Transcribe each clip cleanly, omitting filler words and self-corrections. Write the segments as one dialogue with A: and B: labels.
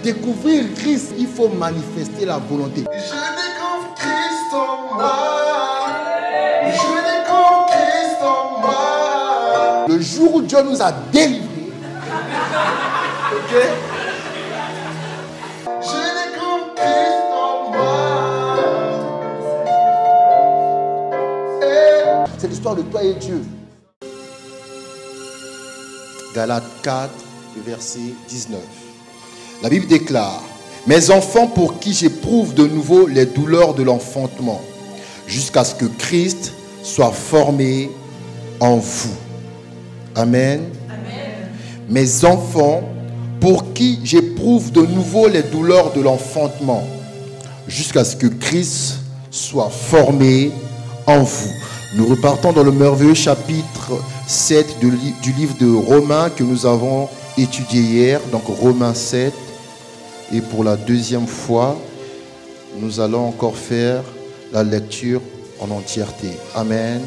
A: Découvrir Christ, il faut manifester la volonté.
B: Je découvre Christ en moi. Je découvre Christ en moi.
A: Le jour où Dieu nous a délivrés, ok?
B: Je découvre Christ en moi.
A: C'est l'histoire de toi et Dieu. Galates 4, verset 19. La Bible déclare: mes enfants, pour qui j'éprouve de nouveau les douleurs de l'enfantement, jusqu'à ce que Christ soit formé en vous. Amen. Amen. Mes enfants, pour qui j'éprouve de nouveau les douleurs de l'enfantement, jusqu'à ce que Christ soit formé en vous. Nous repartons dans le merveilleux chapitre 7 du livre de Romains que nous avons étudié hier, donc Romains 7. Et pour la deuxième fois, nous allons encore faire la lecture en entièreté. Amen.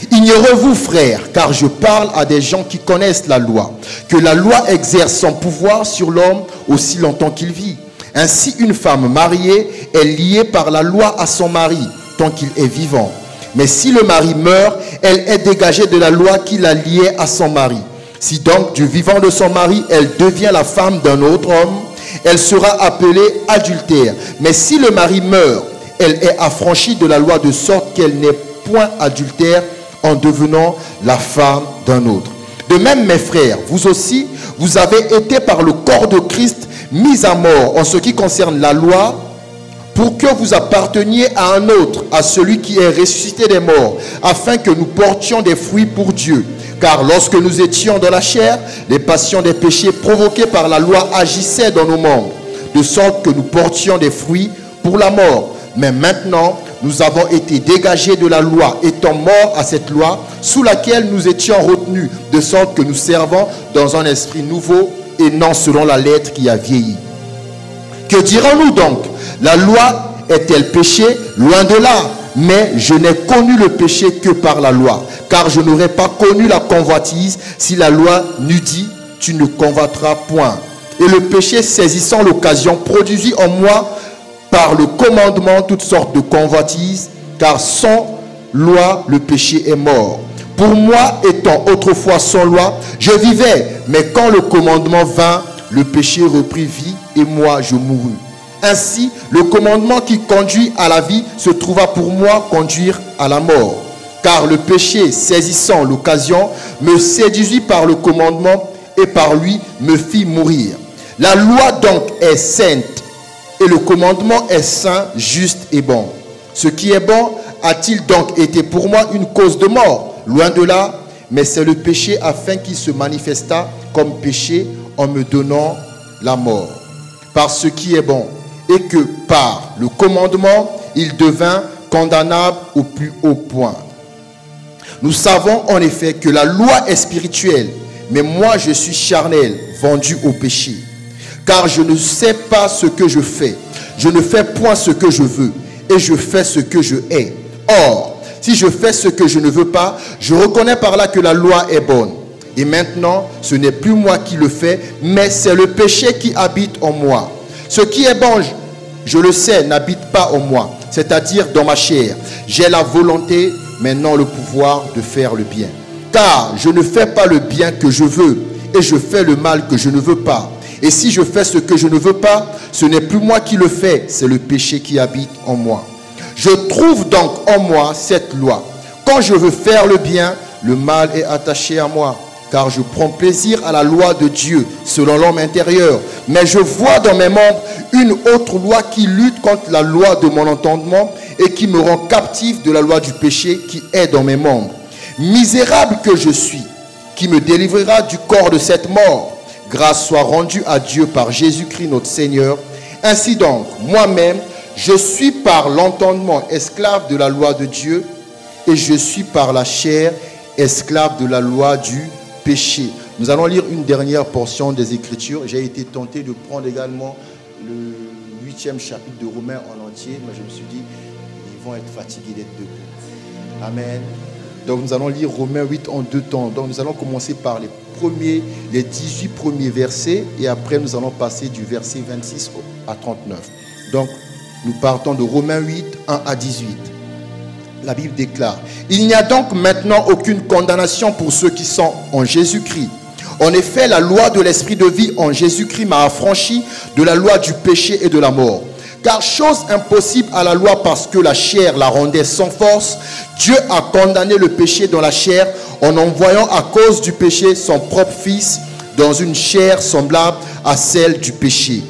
A: Ignorez-vous, frères, car je parle à des gens qui connaissent la loi, que la loi exerce son pouvoir sur l'homme aussi longtemps qu'il vit. Ainsi, une femme mariée est liée par la loi à son mari, tant qu'il est vivant. Mais si le mari meurt, elle est dégagée de la loi qui la liait à son mari. Si donc, du vivant de son mari, elle devient la femme d'un autre homme, elle sera appelée adultère. Mais si le mari meurt, elle est affranchie de la loi de sorte qu'elle n'est point adultère en devenant la femme d'un autre. De même, mes frères, vous aussi, vous avez été par le corps de Christ mis à mort en ce qui concerne la loi, pour que vous apparteniez à un autre, à celui qui est ressuscité des morts, afin que nous portions des fruits pour Dieu. Car lorsque nous étions dans la chair, les passions des péchés provoqués par la loi agissaient dans nos membres, de sorte que nous portions des fruits pour la mort. Mais maintenant, nous avons été dégagés de la loi, étant morts à cette loi, sous laquelle nous étions retenus, de sorte que nous servons dans un esprit nouveau et non selon la lettre qui a vieilli. Que dirons-nous donc? La loi est-elle péché? Loin de là. Mais je n'ai connu le péché que par la loi. Car je n'aurais pas connu la convoitise si la loi n'eût dit: tu ne convoiteras point. Et le péché, saisissant l'occasion, produisit en moi par le commandement toutes sortes de convoitises. Car sans loi, le péché est mort. Pour moi, étant autrefois sans loi, je vivais. Mais quand le commandement vint, le péché reprit vie et moi je mourus. Ainsi, le commandement qui conduit à la vie se trouva pour moi conduire à la mort. Car le péché, saisissant l'occasion, me séduisit par le commandement et par lui me fit mourir. La loi donc est sainte et le commandement est saint, juste et bon. Ce qui est bon a-t-il donc été pour moi une cause de mort? Loin de là, mais c'est le péché afin qu'il se manifestât comme péché en me donnant la mort. Par ce qui est bon, et que par le commandement, il devint condamnable au plus haut point. Nous savons en effet que la loi est spirituelle, mais moi je suis charnel, vendu au péché. Car je ne sais pas ce que je fais. Je ne fais point ce que je veux, et je fais ce que je hais. Or, si je fais ce que je ne veux pas, je reconnais par là que la loi est bonne. Et maintenant, ce n'est plus moi qui le fais, mais c'est le péché qui habite en moi. Ce qui est bon, je le sais, n'habite pas en moi, c'est-à-dire dans ma chair. J'ai la volonté, mais non le pouvoir de faire le bien. Car je ne fais pas le bien que je veux, et je fais le mal que je ne veux pas. Et si je fais ce que je ne veux pas, ce n'est plus moi qui le fais, c'est le péché qui habite en moi. Je trouve donc en moi cette loi. Quand je veux faire le bien, le mal est attaché à moi. Car je prends plaisir à la loi de Dieu, selon l'homme intérieur. Mais je vois dans mes membres une autre loi qui lutte contre la loi de mon entendement et qui me rend captif de la loi du péché qui est dans mes membres. Misérable que je suis, qui me délivrera du corps de cette mort. Grâce soit rendue à Dieu par Jésus-Christ notre Seigneur. Ainsi donc, moi-même, je suis par l'entendement esclave de la loi de Dieu et je suis par la chair esclave de la loi du péché. Nous allons lire une dernière portion des Écritures. J'ai été tenté de prendre également le 8e chapitre de Romains en entier, mais je me suis dit, ils vont être fatigués d'être debout. Amen. Donc nous allons lire Romains 8 en deux temps. Donc nous allons commencer par les 18 premiers versets et après nous allons passer du verset 26 à 39. Donc nous partons de Romains 8, 1 à 18. La Bible déclare: il n'y a donc maintenant aucune condamnation pour ceux qui sont en Jésus-Christ. En effet, la loi de l'esprit de vie en Jésus-Christ m'a affranchi de la loi du péché et de la mort. Car chose impossible à la loi parce que la chair la rendait sans force, Dieu a condamné le péché dans la chair en envoyant à cause du péché son propre Fils dans une chair semblable à celle du péché.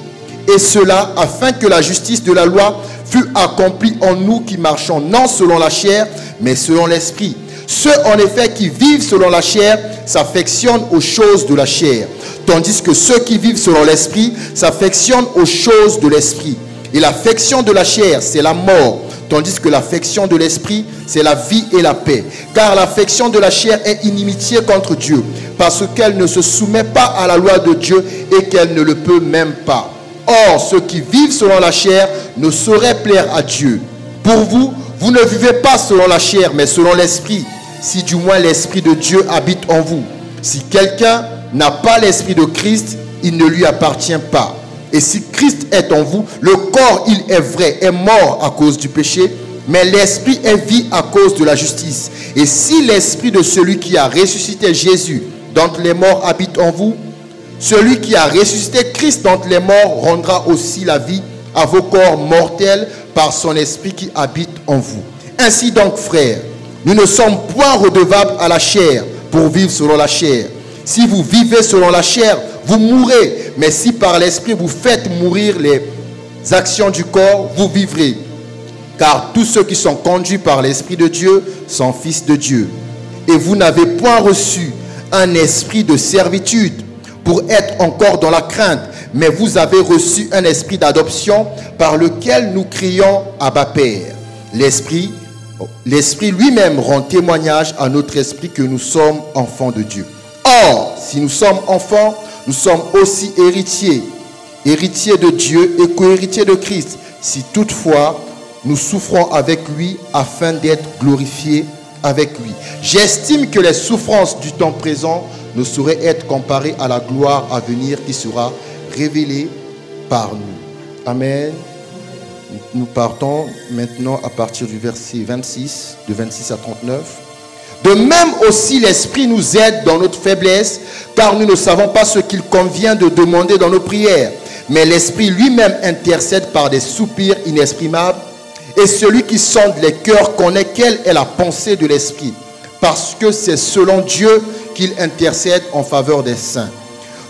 A: Et cela afin que la justice de la loi fût accomplie en nous qui marchons non selon la chair, mais selon l'esprit. Ceux en effet qui vivent selon la chair s'affectionnent aux choses de la chair, tandis que ceux qui vivent selon l'esprit s'affectionnent aux choses de l'esprit. Et l'affection de la chair, c'est la mort, tandis que l'affection de l'esprit, c'est la vie et la paix. Car l'affection de la chair est inimitié contre Dieu, parce qu'elle ne se soumet pas à la loi de Dieu et qu'elle ne le peut même pas. Or, ceux qui vivent selon la chair ne sauraient plaire à Dieu. Pour vous, vous ne vivez pas selon la chair, mais selon l'esprit, si du moins l'esprit de Dieu habite en vous. Si quelqu'un n'a pas l'esprit de Christ, il ne lui appartient pas. Et si Christ est en vous, le corps, il est vrai, est mort à cause du péché, mais l'esprit est vie à cause de la justice. Et si l'esprit de celui qui a ressuscité Jésus d'entre les morts habite en vous, celui qui a ressuscité Christ d'entre les morts rendra aussi la vie à vos corps mortels par son esprit qui habite en vous. Ainsi donc, frères, nous ne sommes point redevables à la chair pour vivre selon la chair. Si vous vivez selon la chair, vous mourrez. Mais si par l'esprit vous faites mourir les actions du corps, vous vivrez. Car tous ceux qui sont conduits par l'esprit de Dieu sont fils de Dieu. Et vous n'avez point reçu un esprit de servitude pour être encore dans la crainte, mais vous avez reçu un esprit d'adoption par lequel nous crions Abba Père. L'esprit lui-même rend témoignage à notre esprit que nous sommes enfants de Dieu. Or, si nous sommes enfants, nous sommes aussi héritiers, héritiers de Dieu et co-héritiers de Christ, si toutefois nous souffrons avec lui afin d'être glorifiés avec lui. J'estime que les souffrances du temps présent ne sauraient être comparées à la gloire à venir qui sera révélée par nous. Amen. Nous partons maintenant à partir du verset 26, de 26 à 39. De même aussi l'Esprit nous aide dans notre faiblesse, car nous ne savons pas ce qu'il convient de demander dans nos prières. Mais l'Esprit lui-même intercède par des soupirs inexprimables. Et celui qui sonde les cœurs connaît quelle est la pensée de l'Esprit, parce que c'est selon Dieu qu'il intercède en faveur des saints.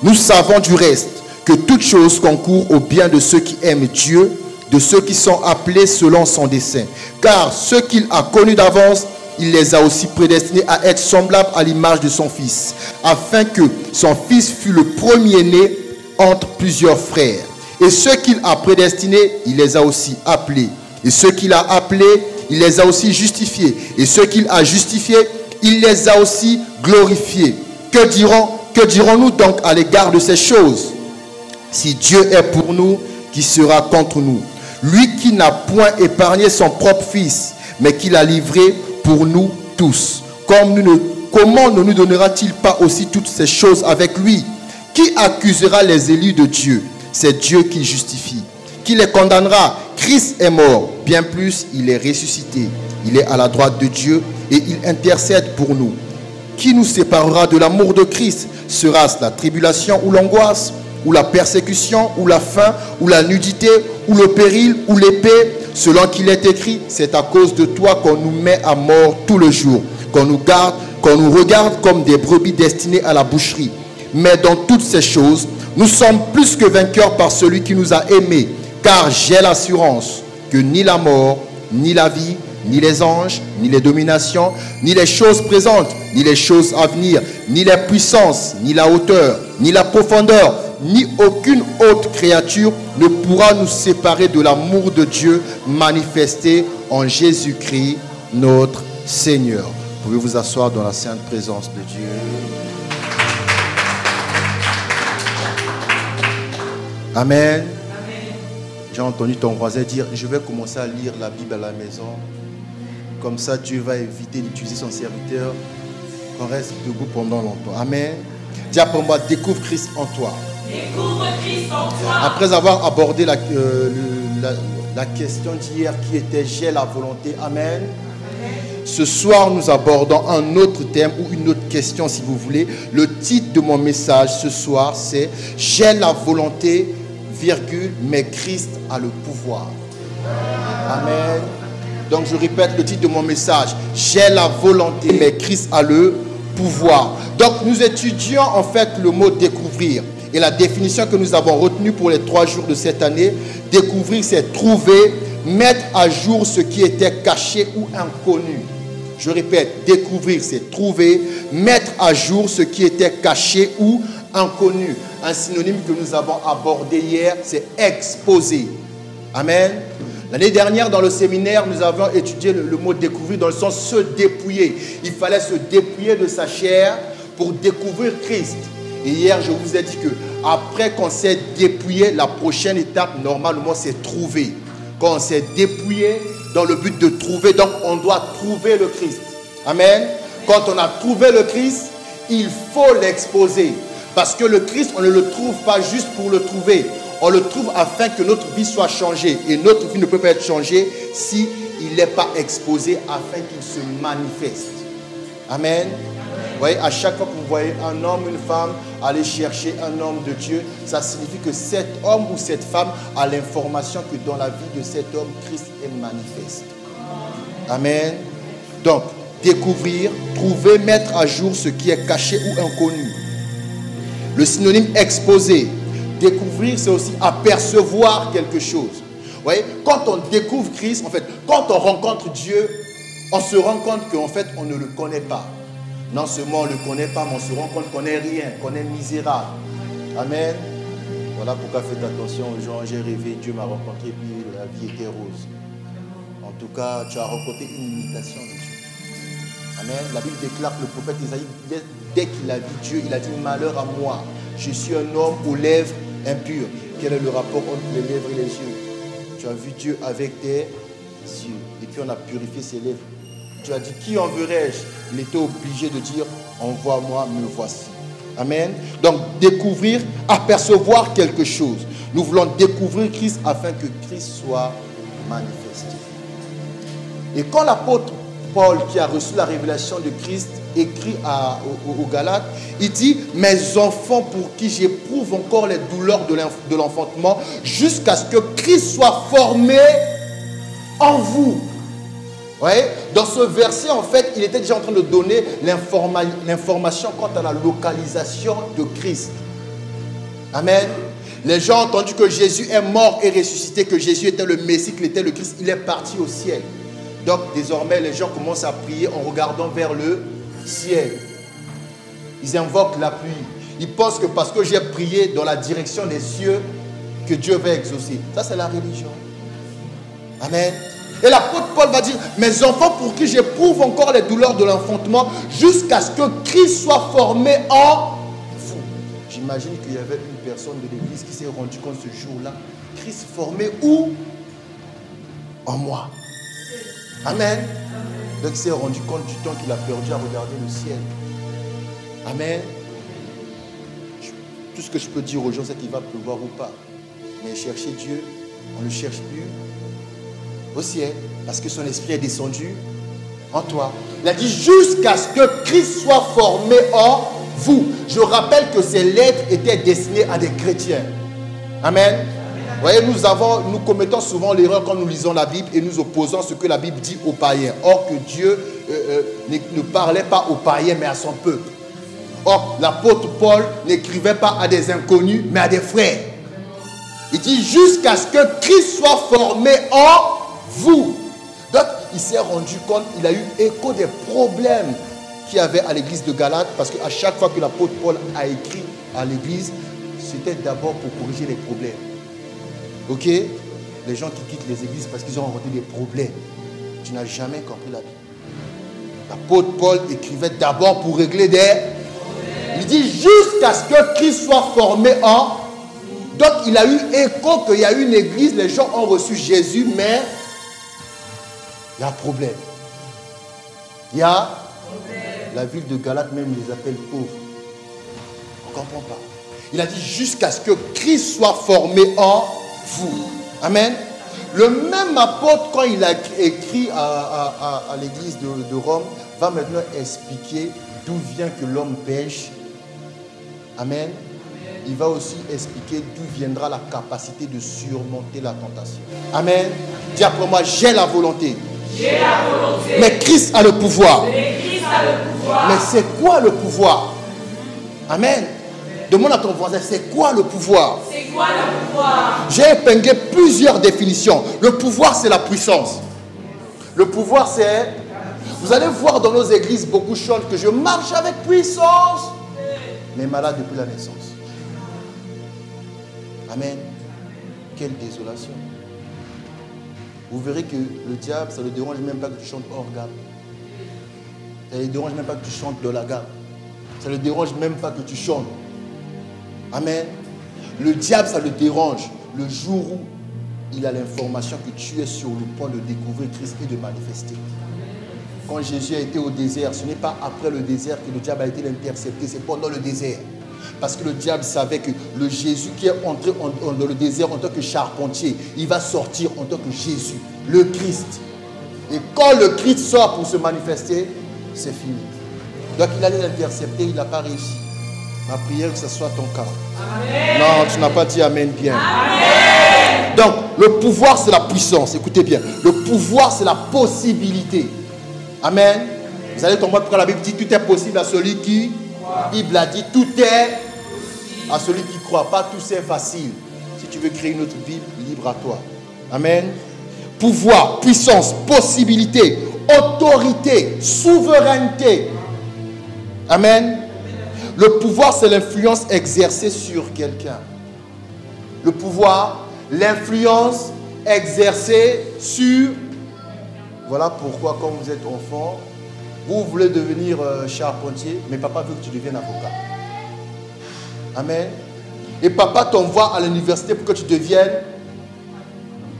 A: Nous savons du reste que toute chose concourt au bien de ceux qui aiment Dieu, de ceux qui sont appelés selon son dessein. Car ceux qu'il a connus d'avance, il les a aussi prédestinés à être semblables à l'image de son Fils, afin que son Fils fût le premier-né entre plusieurs frères. Et ceux qu'il a prédestinés, il les a aussi appelés. Et ceux qu'il a appelés, il les a aussi justifiés. Et ceux qu'il a justifiés, il les a aussi glorifiés. Que dirons-nous donc à l'égard de ces choses? Si Dieu est pour nous, qui sera contre nous? Lui qui n'a point épargné son propre Fils, mais qui l'a livré pour nous tous. Comment ne nous donnera-t-il pas aussi toutes ces choses avec lui? Qui accusera les élus de Dieu? C'est Dieu qui justifie. Qui les condamnera? Christ est mort, bien plus, il est ressuscité. Il est à la droite de Dieu et il intercède pour nous. Qui nous séparera de l'amour de Christ? Sera-ce la tribulation ou l'angoisse, ou la persécution, ou la faim, ou la nudité, ou le péril, ou l'épée? Selon qu'il est écrit, c'est à cause de toi qu'on nous met à mort tout le jour, qu'on nous regarde comme des brebis destinées à la boucherie. Mais dans toutes ces choses, nous sommes plus que vainqueurs par celui qui nous a aimés. Car j'ai l'assurance que ni la mort, ni la vie, ni les anges, ni les dominations, ni les choses présentes, ni les choses à venir, ni les puissances, ni la hauteur, ni la profondeur, ni aucune autre créature ne pourra nous séparer de l'amour de Dieu manifesté en Jésus-Christ, notre Seigneur. Vous pouvez vous asseoir dans la sainte présence de Dieu. Amen. J'ai entendu ton voisin dire, je vais commencer à lire la Bible à la maison. Comme ça, Dieu va éviter d'utiliser son serviteur, qu'on reste debout pendant longtemps. Amen. Dis après moi, découvre Christ en toi.
C: Découvre Christ en toi.
A: Après avoir abordé la question d'hier qui était « J'ai la volonté ». Amen. Ce soir, nous abordons un autre thème ou une autre question si vous voulez. Le titre de mon message ce soir, c'est « J'ai la volonté, virgule, mais Christ a le pouvoir ». Amen. Donc je répète le titre de mon message. « J'ai la volonté, mais Christ a le pouvoir ». Donc nous étudions en fait le mot « découvrir ». Et la définition que nous avons retenue pour les 3 jours de cette année, découvrir, c'est trouver, mettre à jour ce qui était caché ou inconnu. Je répète, découvrir, c'est trouver, mettre à jour ce qui était caché ou inconnu. Un synonyme que nous avons abordé hier, c'est exposer. Amen. L'année dernière, dans le séminaire, nous avons étudié le mot découvrir dans le sens se dépouiller. Il fallait se dépouiller de sa chair pour découvrir Christ. Et hier, je vous ai dit que après qu'on s'est dépouillé, la prochaine étape, normalement, c'est trouver. Quand on s'est dépouillé dans le but de trouver, donc on doit trouver le Christ. Amen. Quand on a trouvé le Christ, il faut l'exposer. Parce que le Christ, on ne le trouve pas juste pour le trouver. On le trouve afin que notre vie soit changée. Et notre vie ne peut pas être changée si il n'est pas exposé afin qu'il se manifeste. Amen. Vous voyez, à chaque fois que vous voyez un homme, une femme aller chercher un homme de Dieu, ça signifie que cet homme ou cette femme a l'information que dans la vie de cet homme, Christ est manifeste. Amen. Donc, découvrir, trouver, mettre à jour ce qui est caché ou inconnu. Le synonyme exposer. Découvrir, c'est aussi apercevoir quelque chose. Vous voyez, quand on découvre Christ, en fait, quand on rencontre Dieu, on se rend compte qu'en fait, on ne le connaît pas. Non seulement on ne le connaît pas, mais on se rend compte qu'on n'est rien, qu'on est misérable. Amen. Voilà pourquoi faites attention aux gens. J'ai rêvé, Dieu m'a rencontré, puis la vie était rose. En tout cas, tu as rencontré une imitation de Dieu. Amen. La Bible déclare que le prophète Isaïe, dès qu'il a vu Dieu, il a dit « Malheur à moi, je suis un homme aux lèvres impures. » Quel est le rapport entre les lèvres et les yeux? Tu as vu Dieu avec tes yeux. Et puis on a purifié ses lèvres. Tu as dit, qui enverrai-je? Il était obligé de dire, envoie-moi, me voici. Amen. Donc, découvrir, apercevoir quelque chose. Nous voulons découvrir Christ afin que Christ soit manifesté. Et quand l'apôtre Paul, qui a reçu la révélation de Christ, écrit aux Galates, il dit, mes enfants pour qui j'éprouve encore les douleurs de l'enfantement, jusqu'à ce que Christ soit formé en vous. Ouais. Dans ce verset, en fait, il était déjà en train de donner l'information quant à la localisation de Christ. Amen. Les gens ont entendu que Jésus est mort et ressuscité, que Jésus était le Messie, qu'il était le Christ. Il est parti au ciel. Donc, désormais, les gens commencent à prier en regardant vers le ciel. Ils invoquent la pluie. Ils pensent que parce que j'ai prié dans la direction des cieux, que Dieu va exaucer. Ça, c'est la religion. Amen. Et l'apôtre Paul va dire, mes enfants pour qui j'éprouve encore les douleurs de l'enfantement, jusqu'à ce que Christ soit formé en vous. J'imagine qu'il y avait une personne de l'église qui s'est rendu compte ce jour-là, Christ formé où? En moi. Amen. Donc il s'est rendu compte du temps qu'il a perdu à regarder le ciel. Amen. Tout ce que je peux dire aux gens, c'est qu'il va pleuvoir ou pas. Mais chercher Dieu, on ne le cherche plus au ciel, parce que son esprit est descendu en toi. Il a dit jusqu'à ce que Christ soit formé en vous. Je rappelle que ces lettres étaient destinées à des chrétiens. Amen. Vous voyez, nous commettons souvent l'erreur quand nous lisons la Bible et nous opposons ce que la Bible dit aux païens. Or que Dieu ne parlait pas aux païens mais à son peuple. Or, l'apôtre Paul n'écrivait pas à des inconnus mais à des frères. Il dit jusqu'à ce que Christ soit formé en vous. Donc, il s'est rendu compte, il a eu écho des problèmes qu'il y avait à l'église de Galate, parce qu'à chaque fois que l'apôtre Paul a écrit à l'église, c'était d'abord pour corriger les problèmes. Ok? Les gens qui quittent les églises parce qu'ils ont rencontré des problèmes. Tu n'as jamais compris la Bible. L'apôtre Paul écrivait d'abord pour régler des problèmes. Il dit jusqu'à ce que Christ soit formé en. Donc, il a eu écho qu'il y a eu une église, les gens ont reçu Jésus, mais il y a un problème. Il y a la ville de Galate, même les appelle pauvres. On ne comprend pas. Il a dit jusqu'à ce que Christ soit formé en vous. Amen. Le même apôtre, quand il a écrit à l'église de Rome, va maintenant expliquer d'où vient que l'homme pêche. Amen. Il va aussi expliquer d'où viendra la capacité de surmonter la tentation. Amen. Dis après moi, j'ai la volonté.
C: J'ai la volonté.
A: Mais Christ a le pouvoir.
C: Mais Christ a le pouvoir.
A: Mais c'est quoi le pouvoir? Amen. Demande à ton voisin, c'est quoi le pouvoir?
C: C'est quoi le pouvoir?
A: J'ai épinglé plusieurs définitions. Le pouvoir, c'est la puissance. Le pouvoir, c'est... Vous allez voir dans nos églises, beaucoup chantent que je marche avec puissance. Mais malade depuis la naissance. Amen. Quelle désolation. Vous verrez que le diable, ça ne le dérange même pas que tu chantes hors gamme. Ça ne le dérange même pas que tu chantes de la gamme. Ça ne le dérange même pas que tu chantes. Amen. Le diable, ça le dérange le jour où il a l'information que tu es sur le point de découvrir Christ et de manifester. Quand Jésus a été au désert, ce n'est pas après le désert que le diable a été intercepté, c'est pendant le désert. Parce que le diable savait que le Jésus qui est entré dans le désert en tant que charpentier, il va sortir en tant que Jésus, le Christ. Et quand le Christ sort pour se manifester, c'est fini. Donc il allait l'intercepter, il n'a pas réussi. Ma prière, que ce soit ton cas.
C: Amen.
A: Non, tu n'as pas dit Amen bien.
C: Amen.
A: Donc, le pouvoir, c'est la puissance. Écoutez bien. Le pouvoir, c'est la possibilité. Amen. Vous allez comprendre pourquoi la Bible dit tout est possible à celui qui... La Bible a dit tout est à celui qui croit. Pas tout c'est facile. Si tu veux créer une autre Bible, libre à toi. Amen. Pouvoir, puissance, possibilité, autorité, souveraineté. Amen. Le pouvoir, c'est l'influence exercée sur quelqu'un. Le pouvoir, l'influence exercée sur... Voilà pourquoi, quand vous êtes enfant, vous voulez devenir charpentier, mais papa veut que tu deviennes avocat. Amen. Et papa t'envoie à l'université pour que tu deviennes...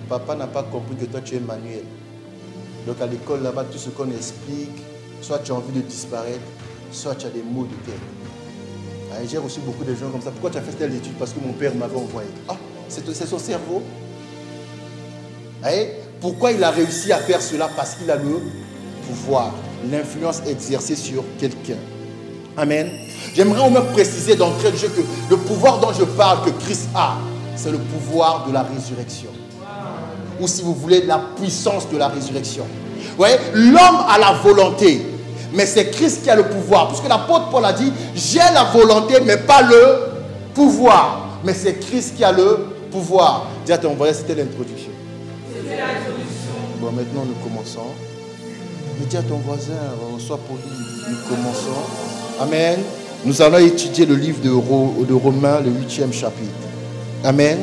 A: Papa n'a pas compris que toi, tu es manuel. Donc à l'école, là-bas, tout ce qu'on explique, soit tu as envie de disparaître, soit tu as des maux de tête. J'ai reçu beaucoup de gens comme ça. Pourquoi tu as fait telle étude? Parce que mon père m'avait envoyé. Ah, c'est son cerveau. Pourquoi il a réussi à faire cela? Parce qu'il a le pouvoir, l'influence exercée sur quelqu'un. Amen. J'aimerais au moins préciser d'entrée de jeu que le pouvoir dont je parle, que Christ a, c'est le pouvoir de la résurrection. Ou si vous voulez, la puissance de la résurrection. Vous voyez, l'homme a la volonté. Mais c'est Christ qui a le pouvoir. Parce que l'apôtre Paul a dit, j'ai la volonté, mais pas le pouvoir. Mais c'est Christ qui a le pouvoir. Dis à ton voisin, c'était l'introduction.
C: C'était l'introduction.
A: Bon, maintenant nous commençons. Mais dis à ton voisin, sois poli, nous commençons. Amen. Nous allons étudier le livre de Romains, le 8e chapitre. Amen.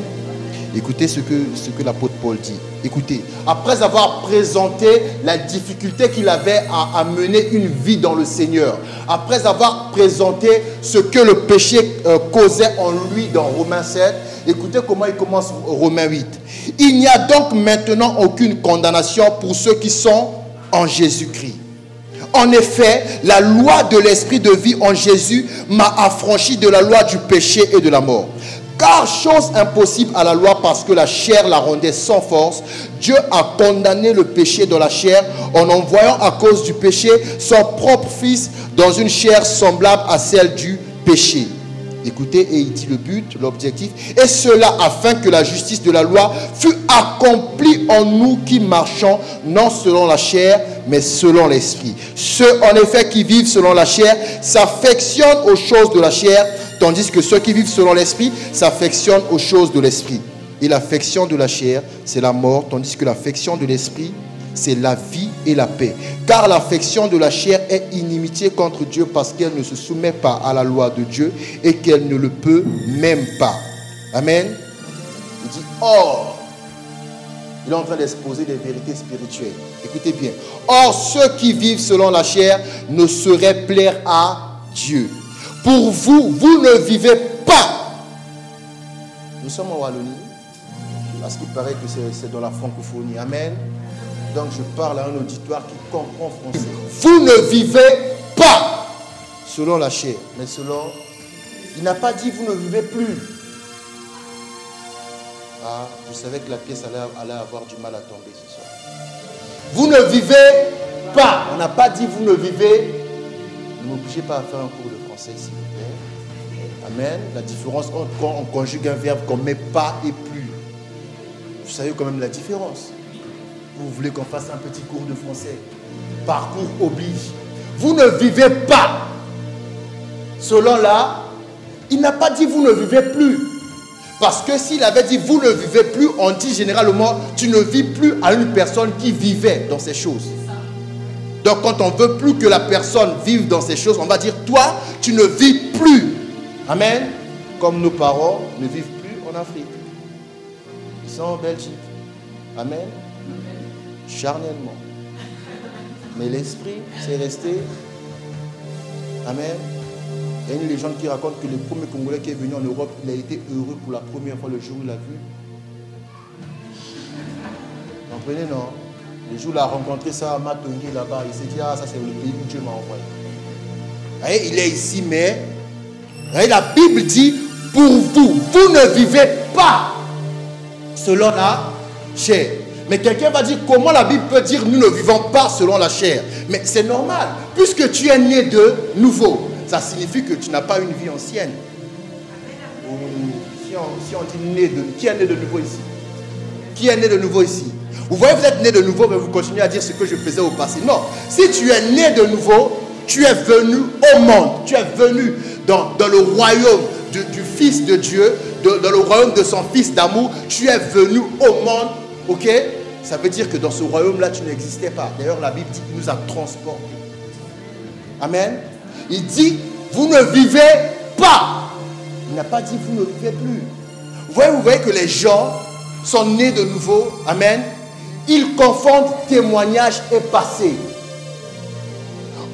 A: Écoutez ce que l'apôtre Paul dit. Écoutez, après avoir présenté la difficulté qu'il avait à mener une vie dans le Seigneur, après avoir présenté ce que le péché causait en lui dans Romains 7, écoutez comment il commence Romains 8. Il n'y a donc maintenant aucune condamnation pour ceux qui sont en Jésus-Christ. En effet, la loi de l'esprit de vie en Jésus m'a affranchi de la loi du péché et de la mort. Car chose impossible à la loi parce que la chair la rendait sans force, Dieu a condamné le péché dans la chair en envoyant à cause du péché son propre fils dans une chair semblable à celle du péché. Écoutez, et il dit le but, l'objectif, et cela afin que la justice de la loi fût accomplie en nous qui marchons non selon la chair, mais selon l'esprit. Ceux en effet qui vivent selon la chair s'affectionnent aux choses de la chair, tandis que ceux qui vivent selon l'esprit s'affectionnent aux choses de l'esprit. Et l'affection de la chair, c'est la mort, tandis que l'affection de l'esprit, c'est la vie et la paix. Car l'affection de la chair est inimitié contre Dieu parce qu'elle ne se soumet pas à la loi de Dieu et qu'elle ne le peut même pas. Amen. Il dit, or, il est en train d'exposer des vérités spirituelles. Écoutez bien. Or, ceux qui vivent selon la chair ne sauraient plaire à Dieu. Pour vous, vous ne vivez pas. Nous sommes en Wallonie, parce qu'il paraît que c'est dans la francophonie. Amen. Donc je parle à un auditoire qui comprend français. Vous ne vivez pas selon la chair, mais selon... Il n'a pas dit vous ne vivez plus. Ah, je savais que la pièce allait avoir du mal à tomber ce soir. Vous ne vivez pas. On n'a pas dit vous ne vivez. Ne m'obligez pas à faire un cours de français s'il vous plaît. Amen. La différence entre quand on conjugue un verbe qu'on ne met pas et plus. Vous savez quand même la différence. Vous voulez qu'on fasse un petit cours de français. Parcours oblige. Vous ne vivez pas. Selon là, il n'a pas dit vous ne vivez plus. Parce que s'il avait dit vous ne vivez plus, on dit généralement tu ne vis plus à une personne qui vivait dans ces choses. Donc quand on ne veut plus que la personne vive dans ces choses, on va dire toi tu ne vis plus. Amen. Comme nos parents ne vivent plus en Afrique. Ils sont en Belgique. Amen. Charnellement. Mais l'esprit, c'est resté. Amen. Il y a une légende qui raconte que le premier Congolais qui est venu en Europe, il a été heureux pour la première fois le jour où il l'a vu. Vous comprenez, non? Le jour où il a rencontré ça à Matongi là-bas, il s'est dit, ah, ça c'est le pays où Dieu m'a envoyé. Vous voyez, il est ici, mais vous voyez, la Bible dit, pour vous, vous ne vivez pas selon la chair. Mais quelqu'un va dire, comment la Bible peut dire, nous ne vivons pas selon la chair? Mais c'est normal, puisque tu es né de nouveau. Ça signifie que tu n'as pas une vie ancienne. Si on dit né de... Qui est né de nouveau ici? Qui est né de nouveau ici? Vous voyez, vous êtes né de nouveau, mais vous continuez à dire ce que je faisais au passé. Non. Si tu es né de nouveau, tu es venu au monde. Tu es venu dans le royaume du Fils de Dieu, dans le royaume de son Fils d'amour. Tu es venu au monde. Ok? Ça veut dire que dans ce royaume-là, tu n'existais pas. D'ailleurs, la Bible dit qu'il nous a transportés. Amen. Il dit, vous ne vivez pas. Il n'a pas dit, vous ne vivez plus. Vous voyez que les gens sont nés de nouveau. Amen. Ils confondent témoignage et passé.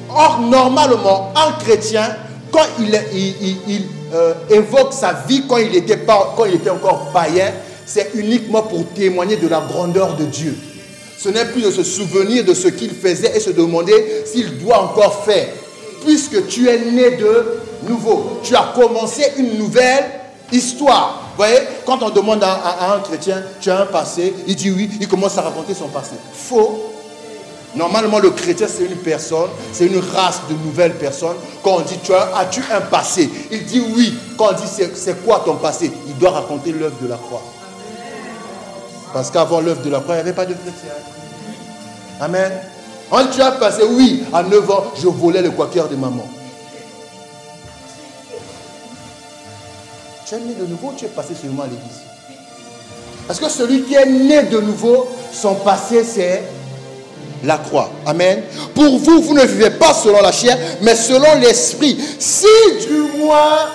A: Or, normalement, un chrétien, quand il évoque sa vie quand il était encore païen, c'est uniquement pour témoigner de la grandeur de Dieu. Ce n'est plus de se souvenir de ce qu'il faisait et se demander s'il doit encore faire. Puisque tu es né de nouveau, tu as commencé une nouvelle histoire. Vous voyez, quand on demande à un chrétien, tu as un passé, il dit oui, il commence à raconter son passé. Faux. Normalement, le chrétien, c'est une personne, c'est une race de nouvelles personnes. Quand on dit, as-tu un passé? Il dit oui. Quand on dit, c'est quoi ton passé? Il doit raconter l'œuvre de la croix. Parce qu'avant l'œuvre de la croix, il n'y avait pas de chrétien. Amen. On dit, tu as passé, oui, à 9 ans, je volais le quaker de maman. Tu es né de nouveau, tu es passé seulement à l'église. Parce que celui qui est né de nouveau, son passé, c'est la croix. Amen. Pour vous, vous ne vivez pas selon la chair, mais selon l'esprit. Si du moins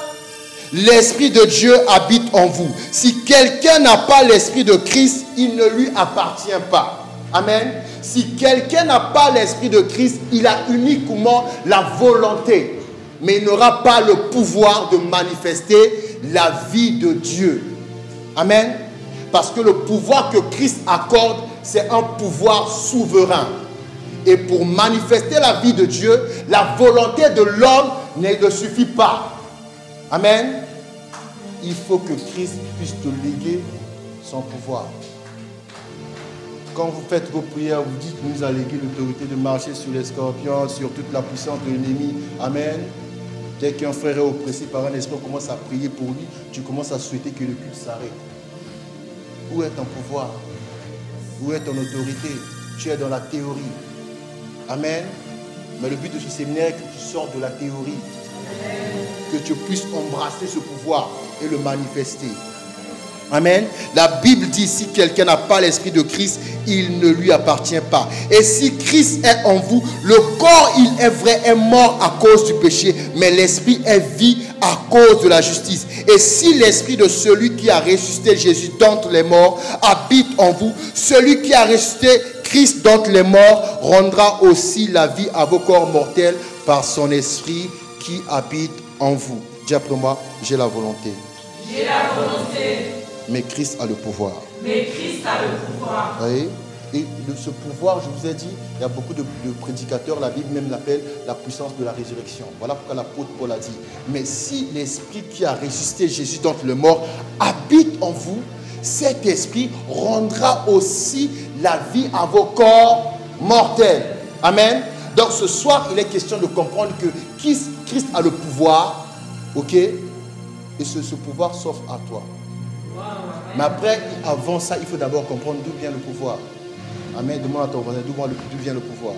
A: l'esprit de Dieu habite en vous. Si quelqu'un n'a pas l'esprit de Christ, il ne lui appartient pas. Amen. Si quelqu'un n'a pas l'esprit de Christ, il a uniquement la volonté. Mais il n'aura pas le pouvoir de manifester la vie de Dieu. Amen. Parce que le pouvoir que Christ accorde, c'est un pouvoir souverain. Et pour manifester la vie de Dieu, la volonté de l'homme ne suffit pas. Amen. Il faut que Christ puisse te léguer son pouvoir. Quand vous faites vos prières, vous dites nous a légué l'autorité de marcher sur les scorpions, sur toute la puissance de l'ennemi. Amen. Dès qu'un frère est oppressé par un esprit, on commence à prier pour lui, tu commences à souhaiter que le culte s'arrête. Où est ton pouvoir? Où est ton autorité? Tu es dans la théorie. Amen. Mais le but de ce séminaire est que tu sortes de la théorie. Que tu puisses embrasser ce pouvoir et le manifester. Amen. La Bible dit, si quelqu'un n'a pas l'esprit de Christ, il ne lui appartient pas. Et si Christ est en vous, le corps, il est vrai, est mort à cause du péché, mais l'esprit est vie à cause de la justice. Et si l'esprit de celui qui a ressuscité Jésus d'entre les morts habite en vous, celui qui a ressuscité Christ d'entre les morts rendra aussi la vie à vos corps mortels par son esprit qui habite en vous. Dis après moi, j'ai la volonté.
C: J'ai la volonté.
A: Mais Christ a le pouvoir.
C: Mais Christ a le pouvoir.
A: Oui. Et ce pouvoir, je vous ai dit, il y a beaucoup de prédicateurs, la Bible même l'appelle la puissance de la résurrection. Voilà pourquoi l'apôtre Paul a dit. Mais si l'esprit qui a ressuscité Jésus d'entre les morts habite en vous, cet esprit rendra aussi la vie à vos corps mortels. Amen. Donc ce soir, il est question de comprendre que Christ a le pouvoir, ok? Et ce pouvoir s'offre à toi. Mais après, avant ça, il faut d'abord comprendre d'où vient le pouvoir. Amen. Demande à ton voisin, d'où vient le pouvoir.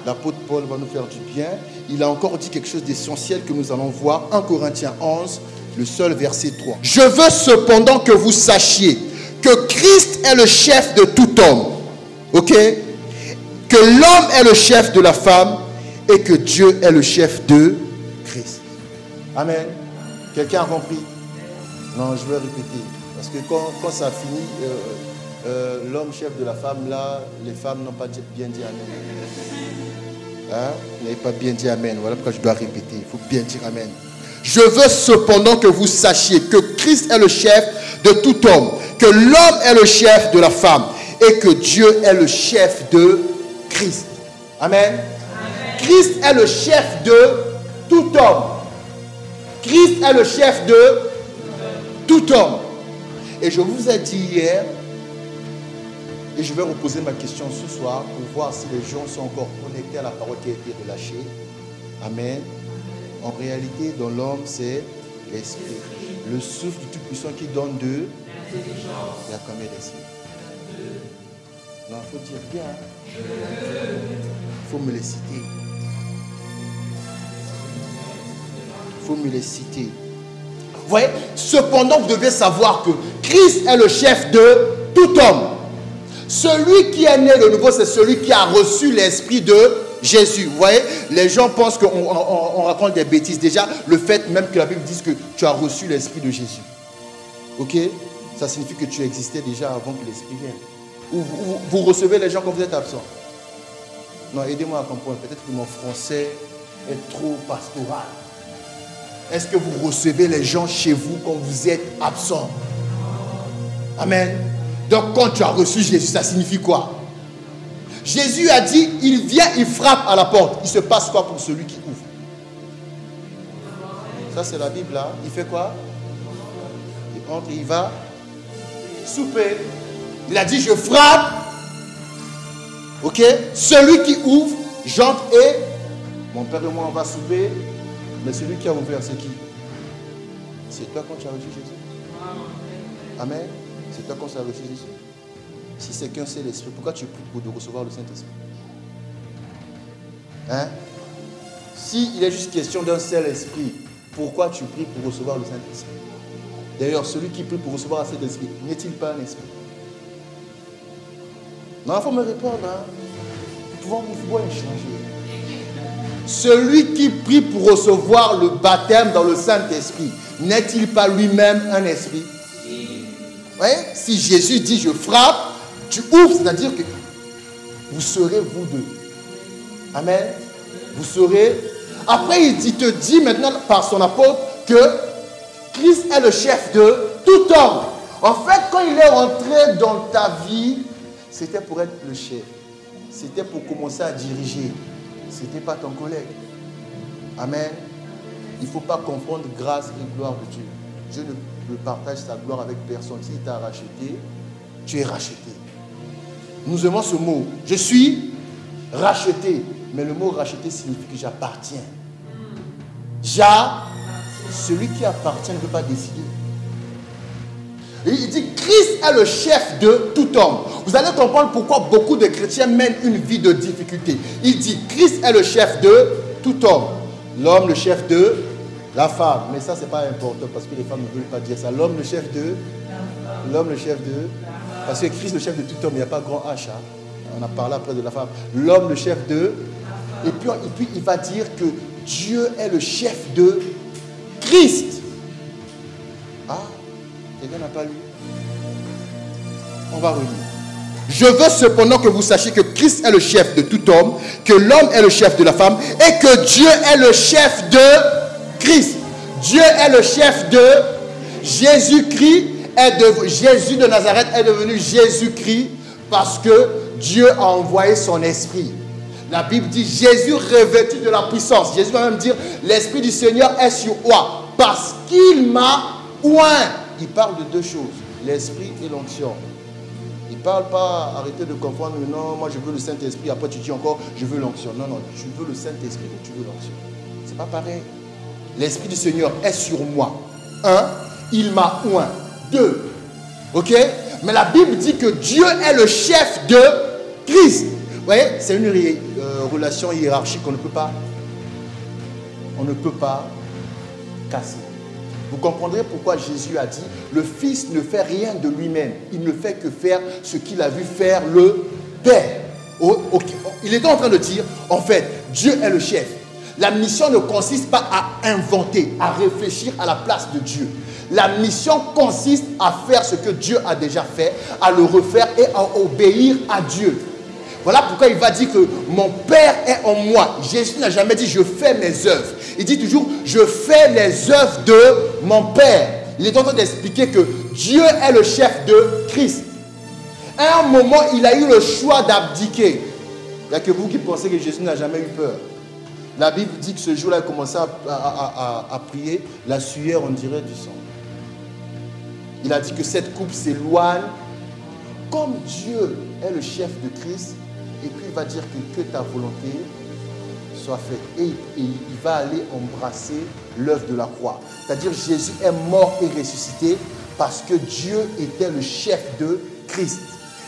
A: L'apôtre Paul va nous faire du bien. Il a encore dit quelque chose d'essentiel que nous allons voir. 1 Corinthiens 11, le seul verset 3. Je veux cependant que vous sachiez que Christ est le chef de tout homme. Ok? Que l'homme est le chef de la femme et que Dieu est le chef de Christ. Amen. Quelqu'un a compris? Non, je vais répéter. Parce que quand ça finit, l'homme chef de la femme, là, les femmes n'ont pas bien dit Amen. Hein? Vous n'avez pas bien dit Amen. Voilà pourquoi je dois répéter. Il faut bien dire Amen. Je veux cependant que vous sachiez que Christ est le chef de tout homme, que l'homme est le chef de la femme et que Dieu est le chef de Christ. Amen. Amen. Christ est le chef de tout homme. Christ est le chef de tout homme. Et je vous ai dit hier, et je vais reposer ma question ce soir pour voir si les gens sont encore connectés à la parole qui a été relâchée. Amen. En réalité, dans l'homme, c'est l'esprit. Le souffle du Tout-Puissant qui donne de l'intelligence. Il y a combien d'esprit? Non, il faut dire bien. Il faut me les citer. Il faut me les citer. Vous voyez, cependant, vous devez savoir que Christ est le chef de tout homme. Celui qui est né de nouveau, c'est celui qui a reçu l'esprit de Jésus. Vous voyez, les gens pensent qu'on raconte des bêtises. Déjà, le fait même que la Bible dise que tu as reçu l'esprit de Jésus. Ok? Ça signifie que tu existais déjà avant que l'esprit vienne. Ou vous recevez les gens quand vous êtes absent. Non, aidez-moi à comprendre. Peut-être que mon français est trop pastoral. Est-ce que vous recevez les gens chez vous quand vous êtes absent? Amen. Donc quand tu as reçu Jésus, ça signifie quoi? Jésus a dit, il vient, il frappe à la porte. Il se passe quoi pour celui qui ouvre? Ça c'est la Bible là. Il fait quoi? Il entre, il va souper. Il a dit, je frappe. Ok? Celui qui ouvre, j'entre et mon père et moi on va souper. Mais celui qui a ouvert, c'est qui? C'est toi quand tu as reçu Jésus. Amen. C'est toi quand tu as reçu Jésus. Si c'est qu'un seul esprit, pourquoi tu pries pour de recevoir le Saint-Esprit? Hein? Si il est juste question d'un seul esprit, pourquoi tu pries pour recevoir le Saint-Esprit? D'ailleurs, celui qui prie pour recevoir cet esprit, n'est-il pas un esprit? Non, il faut me répondre. Hein? Nous pouvons échanger. Celui qui prie pour recevoir le baptême dans le Saint-Esprit, n'est-il pas lui-même un esprit? Oui. Si Jésus dit je frappe, tu ouvres, c'est-à-dire que vous serez vous deux. Amen. Vous serez. Après, il te dit maintenant par son apôtre que Christ est le chef de tout homme. En fait, quand il est rentré dans ta vie, c'était pour être le chef. C'était pour commencer à diriger. Ce n'était pas ton collègue. Amen. Il ne faut pas confondre grâce et gloire de Dieu. Dieu ne partage sa gloire avec personne. S'il t'a racheté, tu es racheté. Nous aimons ce mot. Je suis racheté. Mais le mot racheté signifie que j'appartiens. Celui qui appartient ne peut pas décider. Et il dit Christ est le chef de tout homme. Vous allez comprendre pourquoi beaucoup de chrétiens mènent une vie de difficulté. Il dit Christ est le chef de tout homme. L'homme le chef de la femme. Mais ça c'est pas important parce que les femmes ne veulent pas dire ça. L'homme le chef de. L'homme le chef de. Parce que Christ le chef de tout homme, il n'y a pas grand H. Hein. On a parlé après de la femme. L'homme le chef de. Et puis il va dire que Dieu est le chef de Christ. Ah. Quelqu'un n'a pas lu. On va relire. Je veux cependant que vous sachiez que Christ est le chef de tout homme, que l'homme est le chef de la femme et que Dieu est le chef de Christ. Dieu est le chef de Jésus-Christ. Jésus de Nazareth est devenu Jésus-Christ. Parce que Dieu a envoyé son esprit. La Bible dit Jésus revêtu de la puissance. Jésus va même dire l'esprit du Seigneur est sur moi parce qu'il m'a oint. Il parle de deux choses, l'esprit et l'onction. Il ne parle pas, arrêtez de confondre, non, moi je veux le Saint-Esprit, après tu dis encore, je veux l'onction. Non, non, tu veux le Saint-Esprit ou tu veux l'onction. Ce n'est pas pareil. L'esprit du Seigneur est sur moi. 1, il m'a oint. 2, ok? Mais la Bible dit que Dieu est le chef de Christ. Vous voyez, c'est une relation hiérarchique qu'on ne peut pas casser. Vous comprendrez pourquoi Jésus a dit, le Fils ne fait rien de lui-même. Il ne fait que faire ce qu'il a vu faire le Père. Il est en train de dire, en fait, Dieu est le chef. La mission ne consiste pas à inventer, à réfléchir à la place de Dieu. La mission consiste à faire ce que Dieu a déjà fait, à le refaire et à obéir à Dieu. Voilà pourquoi il va dire que mon Père est en moi. Jésus n'a jamais dit je fais mes œuvres. Il dit toujours je fais les œuvres de mon Père. Il est en train d'expliquer que Dieu est le chef de Christ. À un moment, il a eu le choix d'abdiquer. Il n'y a que vous qui pensez que Jésus n'a jamais eu peur. La Bible dit que ce jour-là, il commençait à prier. La sueur, on dirait du sang. Il a dit que cette coupe s'éloigne. Comme Dieu est le chef de Christ, et puis il va dire que ta volonté soit faite. Et il va aller embrasser l'œuvre de la croix. C'est-à-dire Jésus est mort et ressuscité parce que Dieu était le chef de Christ.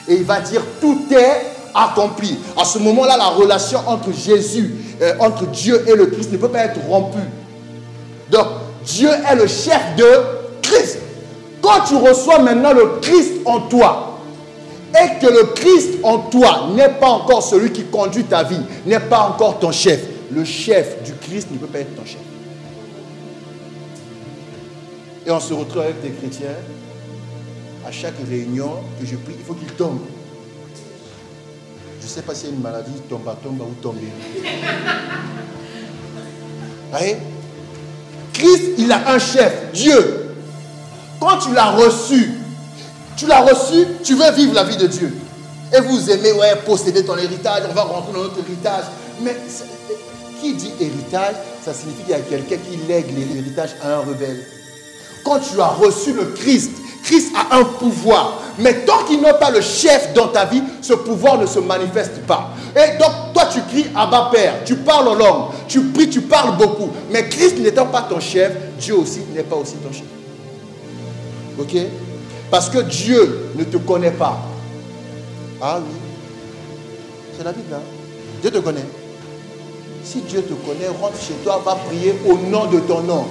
A: Et il va dire tout est accompli. À ce moment-là, la relation entre Jésus, entre Dieu et le Christ ne peut pas être rompue. Donc, Dieu est le chef de Christ. Quand tu reçois maintenant le Christ en toi, et que le Christ en toi n'est pas encore celui qui conduit ta vie, n'est pas encore ton chef, le chef du Christ ne peut pas être ton chef. Et on se retrouve avec des chrétiens, à chaque réunion que je prie, il faut qu'ils tombent. Je ne sais pas s'il y a une maladie, tombe ou tomber. Voyez? Christ, il a un chef, Dieu. Quand tu l'as reçu, tu veux vivre la vie de Dieu. Et vous aimez, ouais, posséder ton héritage, on va rentrer dans notre héritage. Mais qui dit héritage, ça signifie qu'il y a quelqu'un qui lègue l'héritage à un rebelle. Quand tu as reçu le Christ, Christ a un pouvoir. Mais tant qu'il n'a pas le chef dans ta vie, ce pouvoir ne se manifeste pas. Et donc, toi, tu cries Abba Père, tu parles en langue, tu pries, tu parles beaucoup. Mais Christ n'étant pas ton chef, Dieu aussi n'est pas aussi ton chef. Ok? Parce que Dieu ne te connaît pas. Ah oui. C'est la Bible, hein? Dieu te connaît. Si Dieu te connaît, rentre chez toi, va prier au nom de ton nom.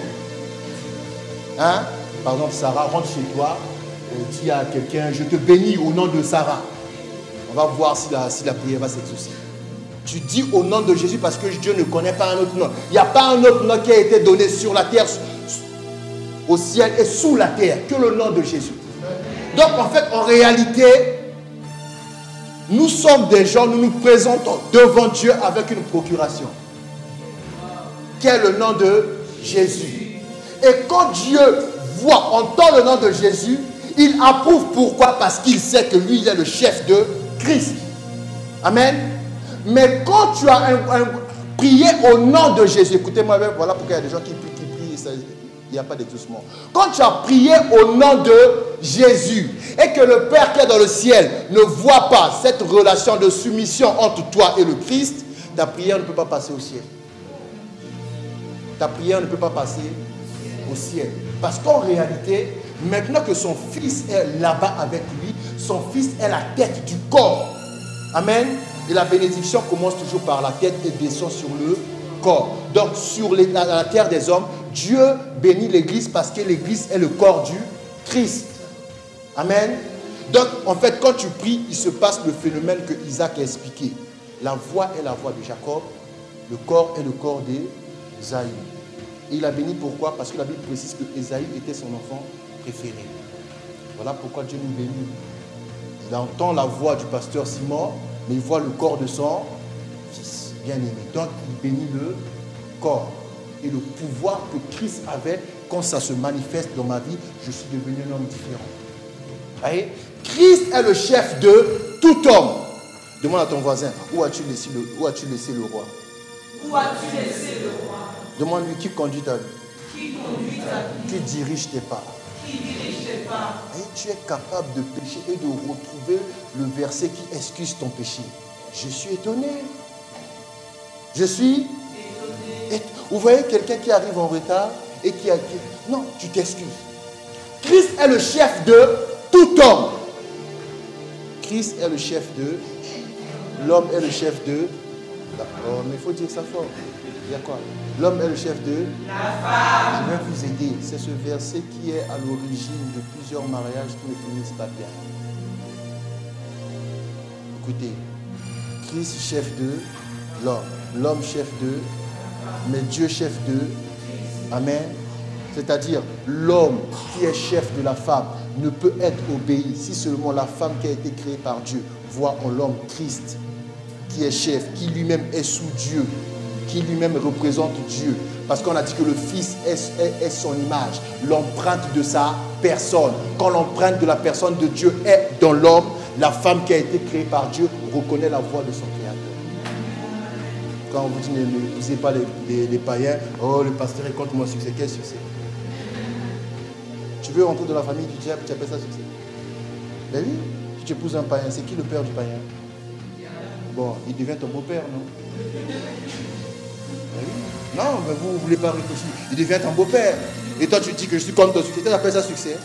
A: Hein? Par exemple, Sarah rentre chez toi, dis à quelqu'un, je te bénis au nom de Sarah. On va voir si la prière va s'exaucer. Tu dis au nom de Jésus parce que Dieu ne connaît pas un autre nom. Il n'y a pas un autre nom qui a été donné sur la terre, au ciel et sous la terre, que le nom de Jésus. Donc en fait, en réalité, nous sommes des gens, nous nous présentons devant Dieu avec une procuration. Quel est le nom de Jésus? Et quand Dieu entend le nom de Jésus, il approuve. Pourquoi? Parce qu'il sait que lui, il est le chef de Christ. Amen. Mais quand tu as prié au nom de Jésus, écoutez-moi, voilà pourquoi il y a des gens qui prient, il n'y a pas d'exaucement. Quand tu as prié au nom de Jésus et que le Père qui est dans le ciel ne voit pas cette relation de soumission entre toi et le Christ, ta prière ne peut pas passer au ciel. Ta prière ne peut pas passer au ciel. Parce qu'en réalité, maintenant que son fils est là-bas avec lui, son fils est la tête du corps. Amen. Et la bénédiction commence toujours par la tête et descend sur le corps. Donc sur la terre des hommes, Dieu bénit l'église parce que l'église est le corps du Christ. Amen. Donc en fait, quand tu pries, il se passe le phénomène que Isaac a expliqué. La voix est la voix de Jacob, le corps est le corps d'Ésaü. Et il a béni pourquoi? Parce que la Bible précise que Ésaü était son enfant préféré. Voilà pourquoi Dieu nous bénit. Il entend la voix du pasteur Simon, mais il voit le corps de son fils bien-aimé. Donc il bénit le corps. Et le pouvoir que Christ avait, quand ça se manifeste dans ma vie, je suis devenu un homme différent. Voyez? Christ est le chef de tout homme. Demande à ton voisin, où as-tu laissé le roi?
C: Où as-tu laissé le roi?
A: Demande-lui qui conduit ta vie.
C: Qui conduit ta vie?
A: Qui dirige tes pas.
C: Qui dirige tes pas?
A: Et tu es capable de pécher et de retrouver le verset qui excuse ton péché. Je suis étonné. Je suis étonné. Vous voyez quelqu'un qui arrive en retard et qui... Non, tu t'excuses. Christ est le chef de tout homme. Christ est le chef de... L'homme est le chef de... Oh, mais il faut dire ça fort. Il y a quoi? L'homme est le chef de...
C: La femme.
A: Je vais vous aider. C'est ce verset qui est à l'origine de plusieurs mariages qui ne finissent pas bien. Écoutez. Christ chef de l'homme. L'homme chef de... Mais Dieu chef de... Amen. C'est-à-dire, l'homme qui est chef de la femme ne peut être obéi si seulement la femme qui a été créée par Dieu voit en l'homme Christ, qui est chef, qui lui-même est sous Dieu, qui lui-même représente Dieu. Parce qu'on a dit que le Fils est son image, l'empreinte de sa personne. Quand l'empreinte de la personne de Dieu est dans l'homme, la femme qui a été créée par Dieu reconnaît la voix de son Créateur. Quand on vous dit ne poussez pas les païens, oh le pasteur est contre mon succès, quel succès? Tu veux rentrer dans la famille du diable, tu appelles ça succès? Ben oui, si tu épouses un païen, c'est qui le père du païen? Bon, il devient ton beau-père, non? Ben oui. Non, mais vous ne voulez pas réfléchir. Il devient ton beau-père. Et toi, tu dis que je suis contre ton succès, tu appelles ça succès?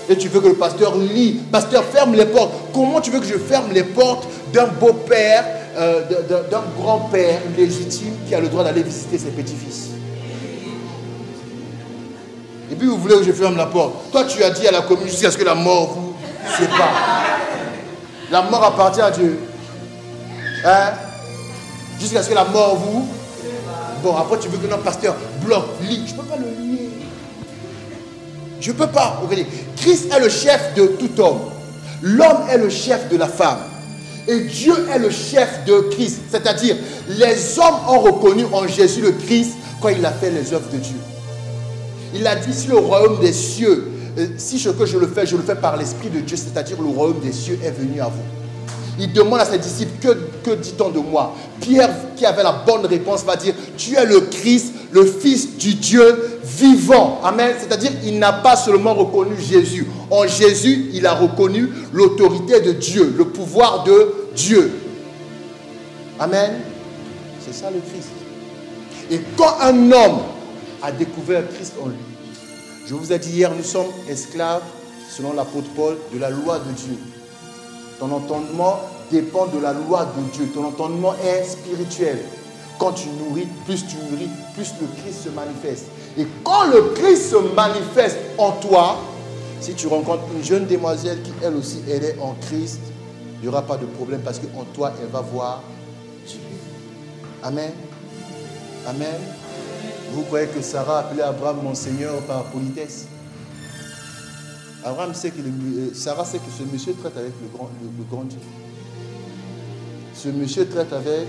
A: Et tu veux que le pasteur lit. Pasteur, ferme les portes. Comment tu veux que je ferme les portes d'un beau-père, d'un grand-père légitime qui a le droit d'aller visiter ses petits-fils? Et puis vous voulez que je ferme la porte. Toi, tu as dit à la commune jusqu'à ce que la mort vous sépare. La mort appartient à Dieu. Hein? Jusqu'à ce que la mort vous... Bon, après tu veux que notre pasteur bloque, lit. Je ne peux pas le lier. Je ne peux pas. Regardez. Christ est le chef de tout homme. L'homme est le chef de la femme. Et Dieu est le chef de Christ. C'est-à-dire, les hommes ont reconnu en Jésus le Christ quand il a fait les œuvres de Dieu. Il a dit, si le royaume des cieux, si ce que je le fais par l'Esprit de Dieu, c'est-à-dire le royaume des cieux est venu à vous. Il demande à ses disciples, que dit-on de moi? Pierre, qui avait la bonne réponse, va dire, tu es le Christ, le Fils du Dieu vivant. Amen. C'est-à-dire, il n'a pas seulement reconnu Jésus. En Jésus, il a reconnu l'autorité de Dieu, le pouvoir de Dieu. Amen. C'est ça le Christ. Et quand un homme a découvert Christ en lui, je vous ai dit hier, nous sommes esclaves, selon l'apôtre Paul, de la loi de Dieu. Ton entendement dépend de la loi de Dieu. Ton entendement est spirituel. Quand tu nourris, plus le Christ se manifeste. Et quand le Christ se manifeste en toi, si tu rencontres une jeune demoiselle qui, elle aussi, elle est en Christ, il n'y aura pas de problème parce qu'en toi, elle va voir Dieu. Amen. Amen. Vous croyez que Sarah appelait Abraham mon Seigneur par politesse? Abraham sait que Sarah sait que ce monsieur traite avec le grand Dieu. Ce monsieur traite avec...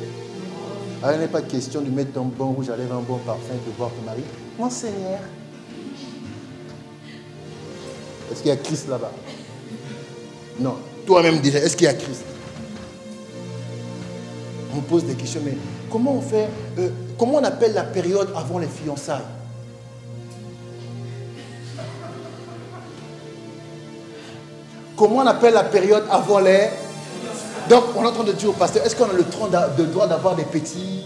A: il n'est pas question de mettre un bon rouge à lèvres, un bon parfum, de voir ton mari. Mon Seigneur. Est-ce qu'il y a Christ là-bas? Non. Toi-même déjà, est-ce qu'il y a Christ? On pose des questions, mais comment on fait, comment on appelle la période avant les fiançailles? Comment on appelle la période avant les... Donc, on est en train de dire au pasteur, est-ce qu'on a le droit d'avoir des petits?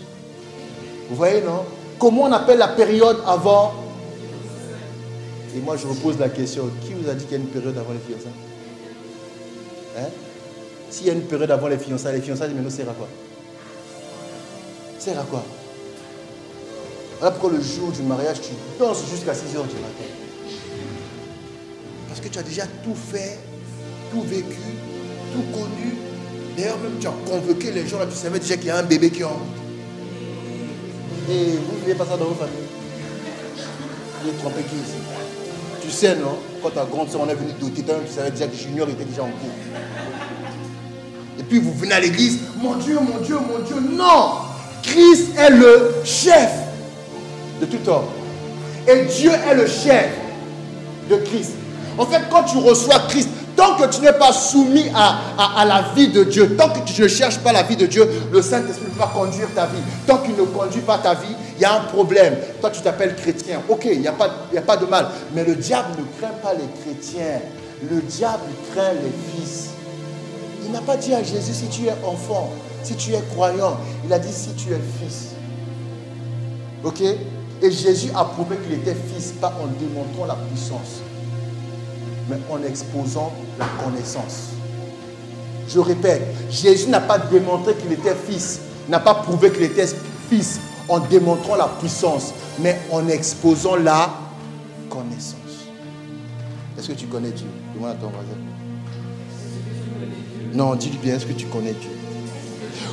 A: Vous voyez, non? Comment on appelle la période avant? Et moi, je repose la question, qui vous a dit qu'il y a une période avant les fiançailles? Hein? S'il y a une période avant les fiançailles maintenant, sert à quoi? Sert à quoi? Voilà pourquoi le jour du mariage, tu danses jusqu'à 6 h du matin. Parce que tu as déjà tout fait, tout vécu, tout connu. D'ailleurs, même tu as convoqué les gens, là, tu savais déjà qu'il y a un bébé qui est en route. Et vous ne vivez pas ça dans vos familles. Vous êtes trompé qui ici? Tu sais, non? Quand ta grande soeur, on est venu doter, tu savais déjà que Junior était déjà en cours. Et puis vous venez à l'église, mon Dieu, mon Dieu, mon Dieu. Non! Christ est le chef de tout homme. Et Dieu est le chef de Christ. En fait, quand tu reçois Christ, Tant que tu n'es pas soumis à la vie de Dieu, tant que tu ne cherches pas la vie de Dieu, le Saint-Esprit ne peut pas conduire ta vie. Tant qu'il ne conduit pas ta vie, il y a un problème. Toi, tu t'appelles chrétien. Ok, il n'y a pas de mal. Mais le diable ne craint pas les chrétiens. Le diable craint les fils. Il n'a pas dit à Jésus si tu es enfant, si tu es croyant. Il a dit si tu es fils. Ok? Et Jésus a prouvé qu'il était fils, pas en démontrant la puissance, mais en exposant la connaissance. Je répète, Jésus n'a pas démontré qu'il était fils, n'a pas prouvé qu'il était fils en démontrant la puissance, mais en exposant la connaissance. Est-ce que tu connais Dieu? Demande à ton voisin. Non, dis-lui bien, est-ce que tu connais Dieu?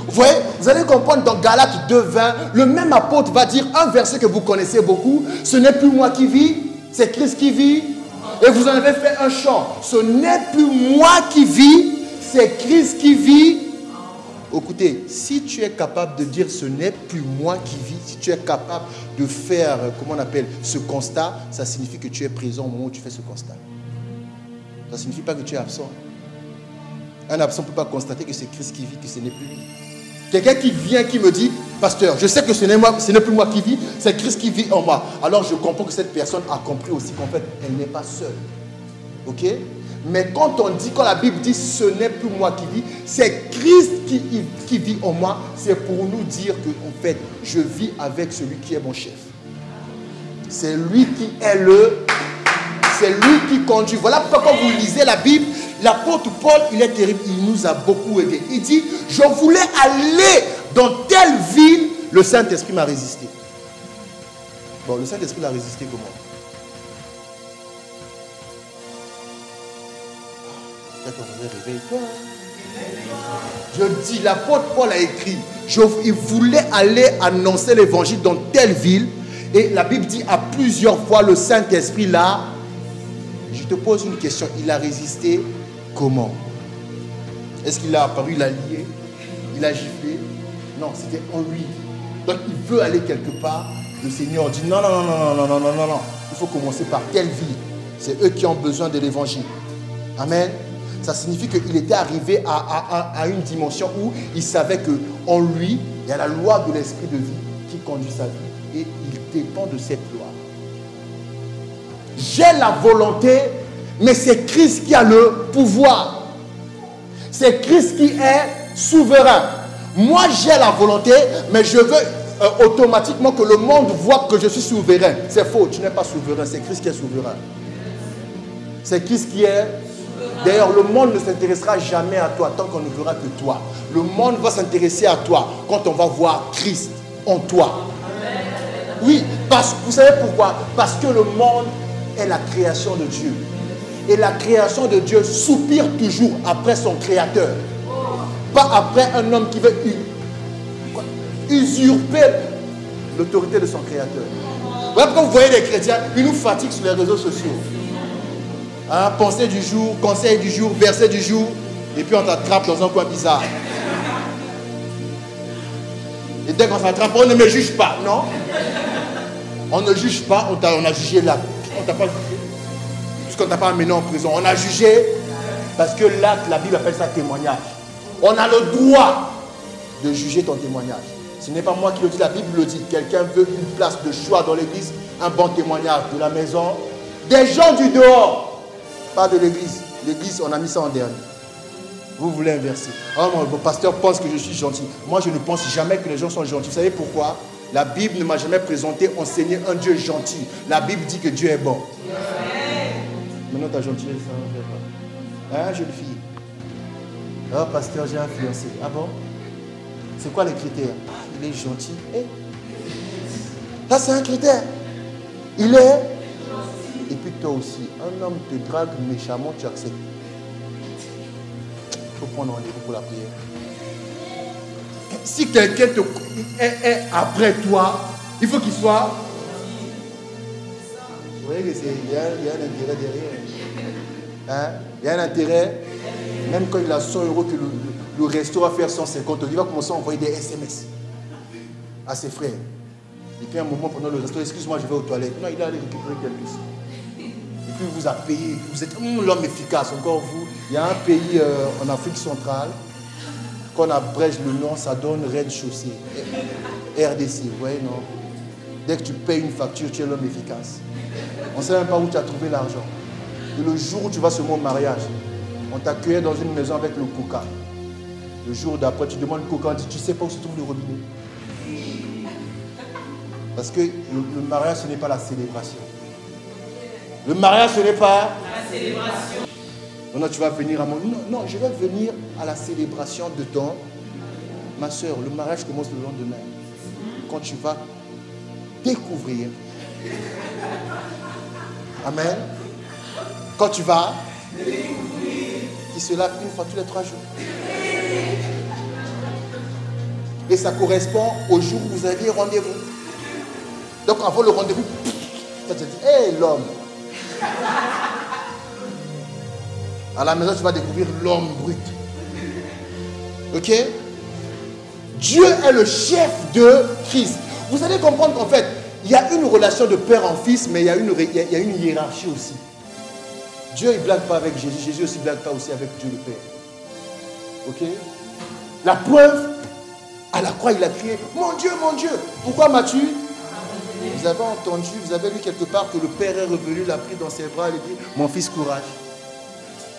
A: Vous voyez, vous allez comprendre dans Galates 2:20, le même apôtre va dire un verset que vous connaissez beaucoup, ce n'est plus moi qui vis, c'est Christ qui vit. Et vous en avez fait un chant, ce n'est plus moi qui vis, c'est Christ qui vit. Écoutez, si tu es capable de dire ce n'est plus moi qui vis, si tu es capable de faire, comment on appelle, ce constat, ça signifie que tu es présent au moment où tu fais ce constat. Ça ne signifie pas que tu es absent. Un absent ne peut pas constater que c'est Christ qui vit, que ce n'est plus lui. Quelqu'un qui vient, qui me dit, pasteur, je sais que ce n'est plus moi qui vis, c'est Christ qui vit en moi. Alors je comprends que cette personne a compris aussi qu'en fait, elle n'est pas seule. Ok? Mais quand la Bible dit ce n'est plus moi qui vis, c'est Christ qui vit en moi, c'est pour nous dire que en fait, je vis avec celui qui est mon chef. C'est lui qui est c'est lui qui conduit. Voilà pourquoi quand vous lisez la Bible, l'apôtre Paul, il est terrible, il nous a beaucoup aidé. Il dit, je voulais aller dans telle ville, le Saint-Esprit m'a résisté. Bon, le Saint-Esprit l'a résisté comment? Peut-être qu'on va réveiller-toi. Je dis, l'apôtre Paul a écrit, il voulait aller annoncer l'évangile dans telle ville, et la Bible dit à plusieurs fois, le Saint-Esprit l'a. Je te pose une question, il a résisté comment? Est-ce qu'il a apparu, il a lié, il a giflé? Non, c'était en lui. Donc il veut aller quelque part. Le Seigneur dit non, il faut commencer par telle ville. C'est eux qui ont besoin de l'évangile. Amen. Ça signifie qu'il était arrivé à une dimension où il savait qu'en lui, il y a la loi de l'esprit de vie qui conduit sa vie. Et il dépend de cette loi. J'ai la volonté, mais c'est Christ qui a le pouvoir. C'est Christ qui est souverain. Moi, j'ai la volonté, mais je veux automatiquement que le monde voit que je suis souverain. C'est faux, tu n'es pas souverain, c'est Christ qui est souverain. C'est Christ qui est... D'ailleurs, le monde ne s'intéressera jamais à toi tant qu'on ne verra que toi. Le monde va s'intéresser à toi quand on va voir Christ en toi. Oui, vous savez pourquoi? Parce que le monde est la création de Dieu. Et la création de Dieu soupire toujours après son créateur. Pas après un homme qui veut usurper l'autorité de son créateur. Voilà pourquoi vous voyez les chrétiens, ils nous fatiguent sur les réseaux sociaux. Hein, pensée du jour, conseil du jour, verset du jour, et puis on t'attrape dans un coin bizarre. Et dès qu'on s'attrape, on ne me juge pas, non? On ne juge pas, on a jugé là. On t'a pas jugé. Puisqu'on t'a pas amené en prison. On a jugé parce que là, la Bible appelle ça témoignage. On a le droit de juger ton témoignage. Ce n'est pas moi qui le dis, la Bible le dit. Quelqu'un veut une place de choix dans l'église, un bon témoignage de la maison. Des gens du dehors, pas de l'église. L'église, on a mis ça en dernier. Vous voulez inverser. Oh, mon pasteur pense que je suis gentil. Moi, je ne pense jamais que les gens sont gentils. Vous savez pourquoi? La Bible ne m'a jamais présenté, enseigné un Dieu gentil. La Bible dit que Dieu est bon. Maintenant, ta gentillesse, ça ne fait pas. Hein, jeune fille? Oh, pasteur, j'ai un fiancé. Ah bon? C'est quoi les critères? Il est gentil. Ça, c'est un critère. Il est. Et puis toi aussi, un homme te drague méchamment, tu acceptes. Il faut prendre rendez-vous pour la prière. Si quelqu'un est après toi, il faut qu'il soit. Vous voyez qu'il y a un intérêt derrière. Hein? Il y a un intérêt. Même quand il a 100 euros, que le resto va faire 150 euros, il va commencer à envoyer des SMS à ses frères. Et puis à un moment pendant le resto, excuse-moi, je vais aux toilettes. Non, il est allé récupérer quelque chose. Il puis vous a payé, vous êtes l'homme efficace, encore vous. Il y a un pays en Afrique centrale, qu'on abrège le nom, ça donne rez-de-chaussée. RDC, vous voyez, non? Dès que tu payes une facture, tu es l'homme efficace. On ne sait même pas où tu as trouvé l'argent. Et le jour où tu vas sur mon mariage, on t'accueillait dans une maison avec le coca. Le jour d'après, tu demandes le coca, on dit, tu ne sais pas où se trouve le robinet. Parce que le mariage, ce n'est pas la célébration. Le mariage, ce n'est pas
C: La célébration.
A: non, tu vas venir à mon... Non, je vais venir à la célébration de ton... Ma soeur, le mariage commence le lendemain. Quand tu vas découvrir. Amen. Quand tu vas il se lave une fois tous les 3 jours. Et ça correspond au jour où vous aviez rendez-vous. Donc avant le rendez-vous, ça te dit, hé l'homme. À la maison, tu vas découvrir l'homme brut. Ok? Dieu est le chef de Christ. Vous allez comprendre qu'en fait, il y a une relation de père en fils, mais il y a une hiérarchie aussi. Dieu, il ne blague pas avec Jésus. Jésus aussi ne blague pas aussi avec Dieu le Père. Ok? La preuve, à la croix, il a crié, mon Dieu, pourquoi m'as-tu? Vous avez entendu, vous avez lu quelque part que le Père est revenu, l'a pris dans ses bras, il a dit, mon fils, courage.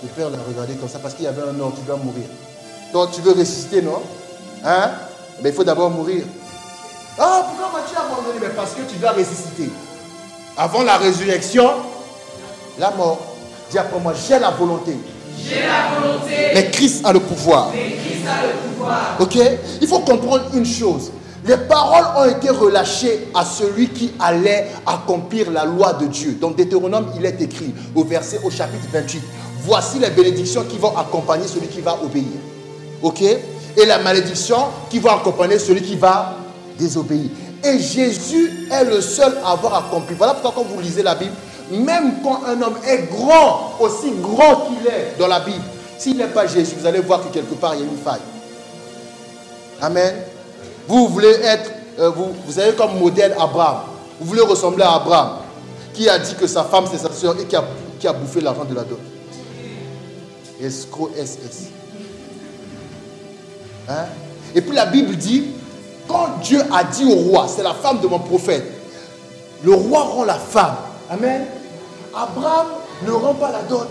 A: Le Père l'a regardé comme ça parce qu'il y avait un ordre, tu dois mourir. Donc tu veux ressusciter, non? Hein? Mais il faut d'abord mourir. Ah, pourquoi m'as-tu abandonné? Mais parce que tu dois ressusciter. Avant la résurrection, la mort. Dis après moi, j'ai la volonté.
C: J'ai la volonté.
A: Mais Christ a le pouvoir.
C: Mais Christ a le pouvoir.
A: Ok? Il faut comprendre une chose. Les paroles ont été relâchées à celui qui allait accomplir la loi de Dieu. Dans Deutéronome, il est écrit au chapitre 28. Voici les bénédictions qui vont accompagner celui qui va obéir. Ok? Et la malédiction qui va accompagner celui qui va désobéir. Et Jésus est le seul à avoir accompli. Voilà pourquoi quand vous lisez la Bible, même quand un homme est grand, aussi grand qu'il est dans la Bible, s'il n'est pas Jésus, vous allez voir que quelque part il y a une faille. Amen. Vous voulez être, vous avez comme modèle Abraham. Vous voulez ressembler à Abraham, qui a dit que sa femme c'est sa soeur et qui a bouffé l'argent de la dot. Escroc SS. Hein? Et puis la Bible dit, quand Dieu a dit au roi, c'est la femme de mon prophète, le roi rend la femme. Amen. Abraham ne rend pas la dot.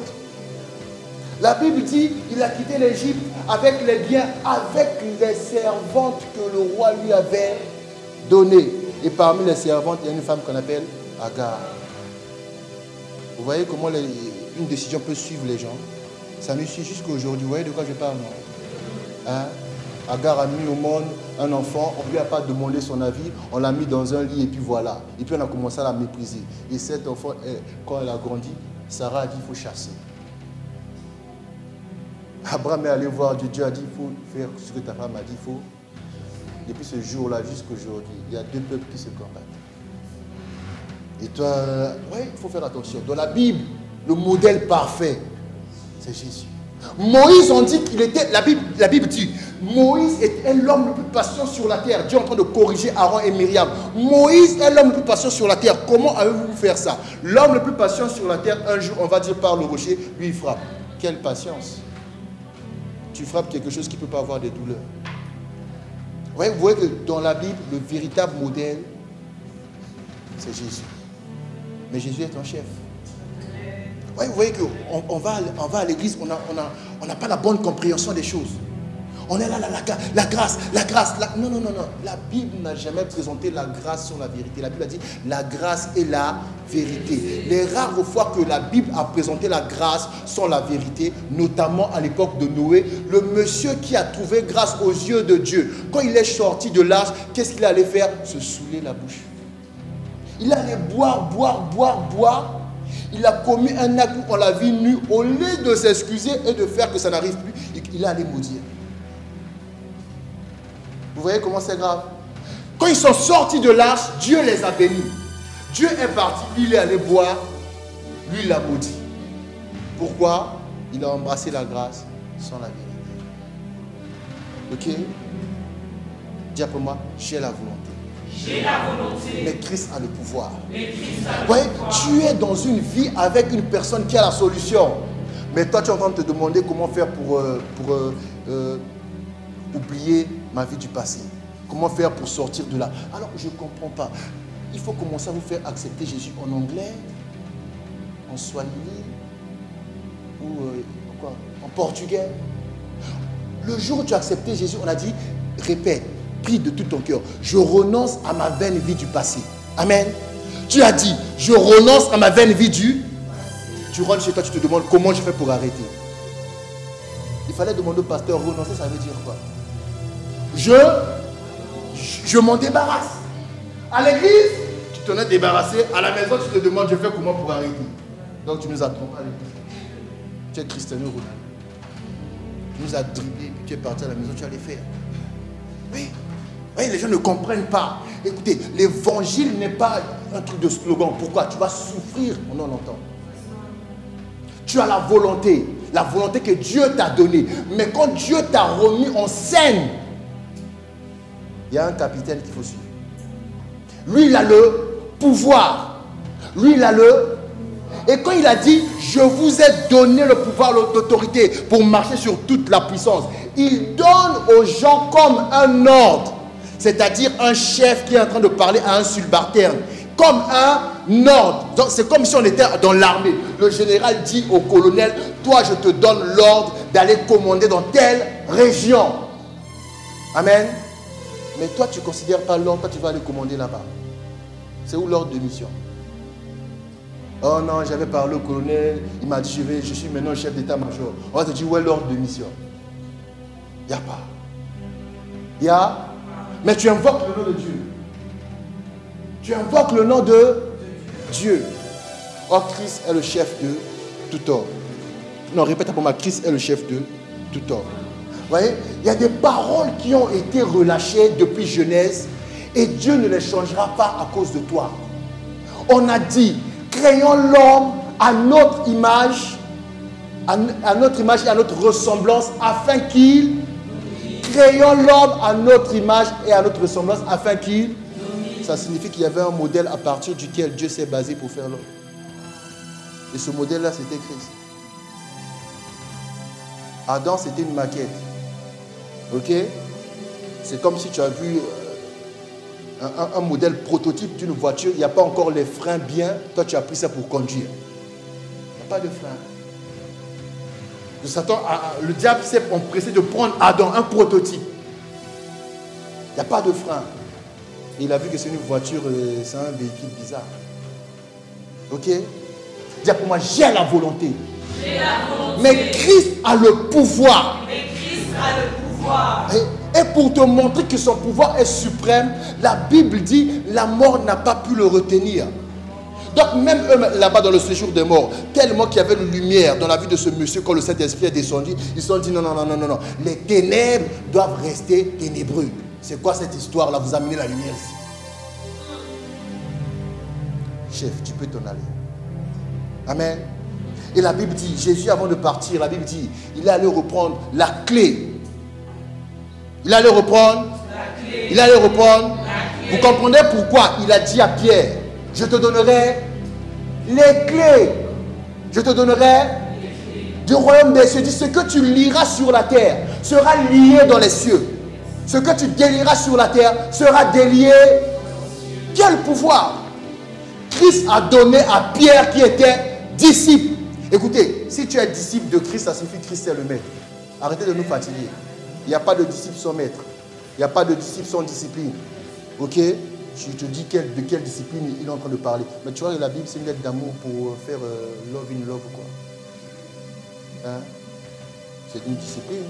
A: La Bible dit, il a quitté l'Égypte avec les biens, avec les servantes que le roi lui avait données. Et parmi les servantes, il y a une femme qu'on appelle Agar. Vous voyez comment une décision peut suivre les gens. Ça nous suit jusqu'à aujourd'hui. Vous voyez de quoi je parle, non? Hein? Agar a mis au monde un enfant, on ne lui a pas demandé son avis, on l'a mis dans un lit et puis voilà. Et puis on a commencé à la mépriser. Et cet enfant, quand elle a grandi, Sarah a dit il faut chasser. Abraham est allé voir Dieu, Dieu a dit il faut faire ce que ta femme a dit, il faut. Depuis ce jour-là jusqu'à aujourd'hui, il y a 2 peuples qui se combattent. Et toi, oui, il faut faire attention. Dans la Bible, le modèle parfait, c'est Jésus. Moïse, on dit qu'il était, la Bible dit, Moïse est l'homme le plus patient sur la terre. Dieu est en train de corriger Aaron et Myriam. Moïse est l'homme le plus patient sur la terre. Comment avez-vous fait ça? L'homme le plus patient sur la terre, un jour, on va dire par le rocher, lui il frappe. Quelle patience! Tu frappes quelque chose qui ne peut pas avoir des douleurs. Ouais, vous voyez que dans la Bible, le véritable modèle, c'est Jésus. Mais Jésus est un chef. Ouais, vous voyez qu'on va à l'église, on n'a pas la bonne compréhension des choses. On est là, la grâce. Non. La Bible n'a jamais présenté la grâce sur la vérité. La Bible a dit la grâce et la vérité. Les rares fois que la Bible a présenté la grâce sans la vérité, notamment à l'époque de Noé, le monsieur qui a trouvé grâce aux yeux de Dieu, quand il est sorti de l'arche, qu'est-ce qu'il allait faire? Se saouler la bouche. Il allait boire. Il a commis un acte où on l'a vu nu. Au lieu de s'excuser et de faire que ça n'arrive plus, il allait maudire. Vous voyez comment c'est grave? Quand ils sont sortis de l'arche, Dieu les a bénis. Dieu est parti, lui il est allé boire, lui il a maudit. Pourquoi? Il a embrassé la grâce sans la vérité. Ok? Dis après moi, j'ai la volonté.
C: J'ai la volonté.
A: Mais Christ a le pouvoir.
C: Mais Christ a le
A: Ouais,
C: pouvoir.
A: tu es dans une vie avec une personne qui a la solution. Mais toi, tu es en train de te demander comment faire pour oublier ma vie du passé. Comment faire pour sortir de là. Alors, je ne comprends pas. Il faut commencer à vous faire accepter Jésus en anglais, en swahili ou quoi, en portugais. Le jour où tu as accepté Jésus, on a dit, répète, prie de tout ton cœur. Je renonce à ma vaine vie du passé. Amen. Tu as dit, je renonce à ma vaine vie du passé. Tu rentres chez toi, tu te demandes comment je fais pour arrêter. Il fallait demander au pasteur, renoncer, ça veut dire quoi? Je m'en débarrasse. À l'église, tu t'en es débarrassé. À la maison, tu te demandes, je fais comment pour arrêter. Donc tu nous as trompé à l'église. Tu es Cristiano Ronaldo. Tu nous as dribblé, puis tu es parti à la maison, tu allais faire. Oui. Oui, les gens ne comprennent pas. Écoutez, l'évangile n'est pas un truc de slogan. Pourquoi? Tu vas souffrir, on en entend. Tu as la volonté que Dieu t'a donnée. Mais quand Dieu t'a remis en scène, il y a un capitaine qu'il faut suivre. Lui, il a le pouvoir. Lui, il a le... Et quand il a dit, je vous ai donné le pouvoir, l'autorité pour marcher sur toute la puissance, il donne aux gens comme un ordre. C'est-à-dire un chef qui est en train de parler à un subalterne. Comme un ordre. Donc c'est comme si on était dans l'armée. Le général dit au colonel, toi je te donne l'ordre d'aller commander dans telle région. Amen. Mais toi tu ne considères pas l'ordre, toi tu vas aller commander là-bas. C'est où l'ordre de mission? Oh non, j'avais parlé au colonel, il m'a dit je suis maintenant chef d'état-major. On va te dire où est l'ordre de mission? Il n'y a pas. Il y a. Mais tu invoques le nom de Dieu. Tu invoques le nom de Dieu. Oh, Christ est le chef de tout ordre. Non, répète pour moi, Christ est le chef de tout ordre. Vous voyez, il y a des paroles qui ont été relâchées depuis Genèse et Dieu ne les changera pas à cause de toi. On a dit, créons l'homme à notre image, à notre image et à notre ressemblance afin qu'il... Créons l'homme à notre image et à notre ressemblance afin qu'il... Ça signifie qu'il y avait un modèle à partir duquel Dieu s'est basé pour faire l'homme. Et ce modèle-là, c'était Christ. Adam, c'était une maquette. Ok? C'est comme si tu as vu un modèle prototype d'une voiture. Il n'y a pas encore les freins bien. Toi, tu as pris ça pour conduire. Il n'y a pas de frein. Le diable s'est empressé de prendre Adam, un prototype. Il n'y a pas de frein. Et il a vu que c'est une voiture, c'est un véhicule bizarre. Ok? Dis pour moi, j'ai la volonté.
C: J'ai la volonté.
A: Mais Christ a le pouvoir.
C: Mais Christ a le pouvoir.
A: Et pour te montrer que son pouvoir est suprême, la Bible dit, la mort n'a pas pu le retenir. Donc même eux là-bas dans le séjour des morts, tellement qu'il y avait une lumière dans la vie de ce monsieur quand le Saint-Esprit est descendu, ils se sont dit non. Les ténèbres doivent rester ténébreux. C'est quoi cette histoire-là? Vous amenez la lumière ici. Chef, tu peux t'en aller. Amen. Et la Bible dit, Jésus avant de partir, la Bible dit, il allait reprendre la clé. Il allait reprendre la clé. Il allait reprendre la clé. Vous comprenez pourquoi il a dit à Pierre, je te donnerai les clés. Je te donnerai du royaume des cieux. Il dit, ce que tu liras sur la terre sera lié dans les cieux. Ce que tu délieras sur la terre sera délié. Quel pouvoir Christ a donné à Pierre qui était disciple. Écoutez, si tu es disciple de Christ, ça signifie que Christ est le maître. Arrêtez de nous fatiguer. Il n'y a pas de disciple sans maître. Il n'y a pas de disciple sans discipline. Ok? Je te dis de quelle discipline il est en train de parler. Mais tu vois, la Bible, c'est une lettre d'amour pour faire love in love, quoi. Hein? C'est une discipline.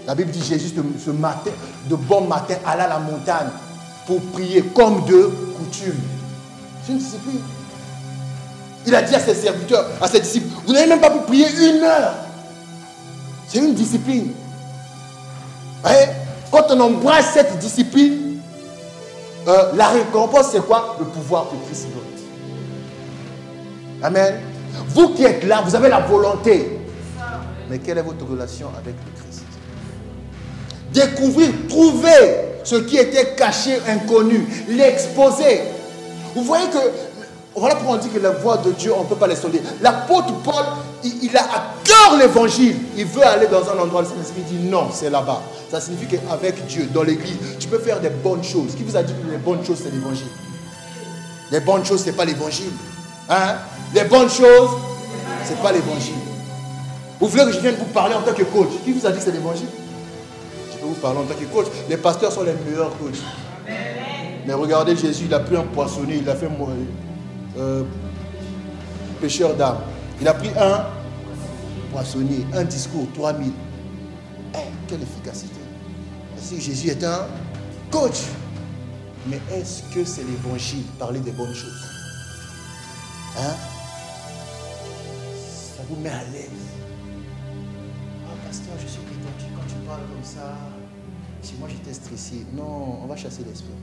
A: La Bible dit Jésus ce matin, de bon matin, alla à la montagne pour prier comme de coutume. C'est une discipline. Il a dit à ses serviteurs, à ses disciples, vous n'avez même pas pu prier 1 heure. C'est une discipline. Et quand on embrasse cette discipline, la récompense, c'est quoi? Le pouvoir que Christ donne. Amen. Vous qui êtes là, vous avez la volonté. Mais quelle est votre relation avec le Christ? Découvrir, trouver ce qui était caché, inconnu, l'exposer. Vous voyez que, voilà pourquoi on dit que la voix de Dieu, on ne peut pas les sonder. L'apôtre Paul, il a à cœur l'évangile. Il veut aller dans un endroit, le Saint-Esprit dit non, c'est là-bas. Ça signifie qu'avec Dieu, dans l'église, tu peux faire des bonnes choses. Qui vous a dit que les bonnes choses, c'est l'évangile? Les bonnes choses, ce n'est pas l'évangile. Hein? Les bonnes choses, ce n'est pas l'évangile. Vous voulez que je vienne vous parler en tant que coach? Qui vous a dit que c'est l'évangile? Je peux vous parler en tant que coach. Les pasteurs sont les meilleurs coachs. Mais regardez Jésus, il a pris un poissonnier, il a fait pêcheur d'âme. Il a pris un poissonnier, un discours, 3000. Quelle efficacité. Est-ce que Jésus est un coach? Mais est-ce que c'est l'évangile, parler des bonnes choses? Hein? Ça vous met à l'aise. Pasteur, je suis détendu quand tu parles comme ça. Si moi j'étais stressé. Non, on va chasser l'esprit.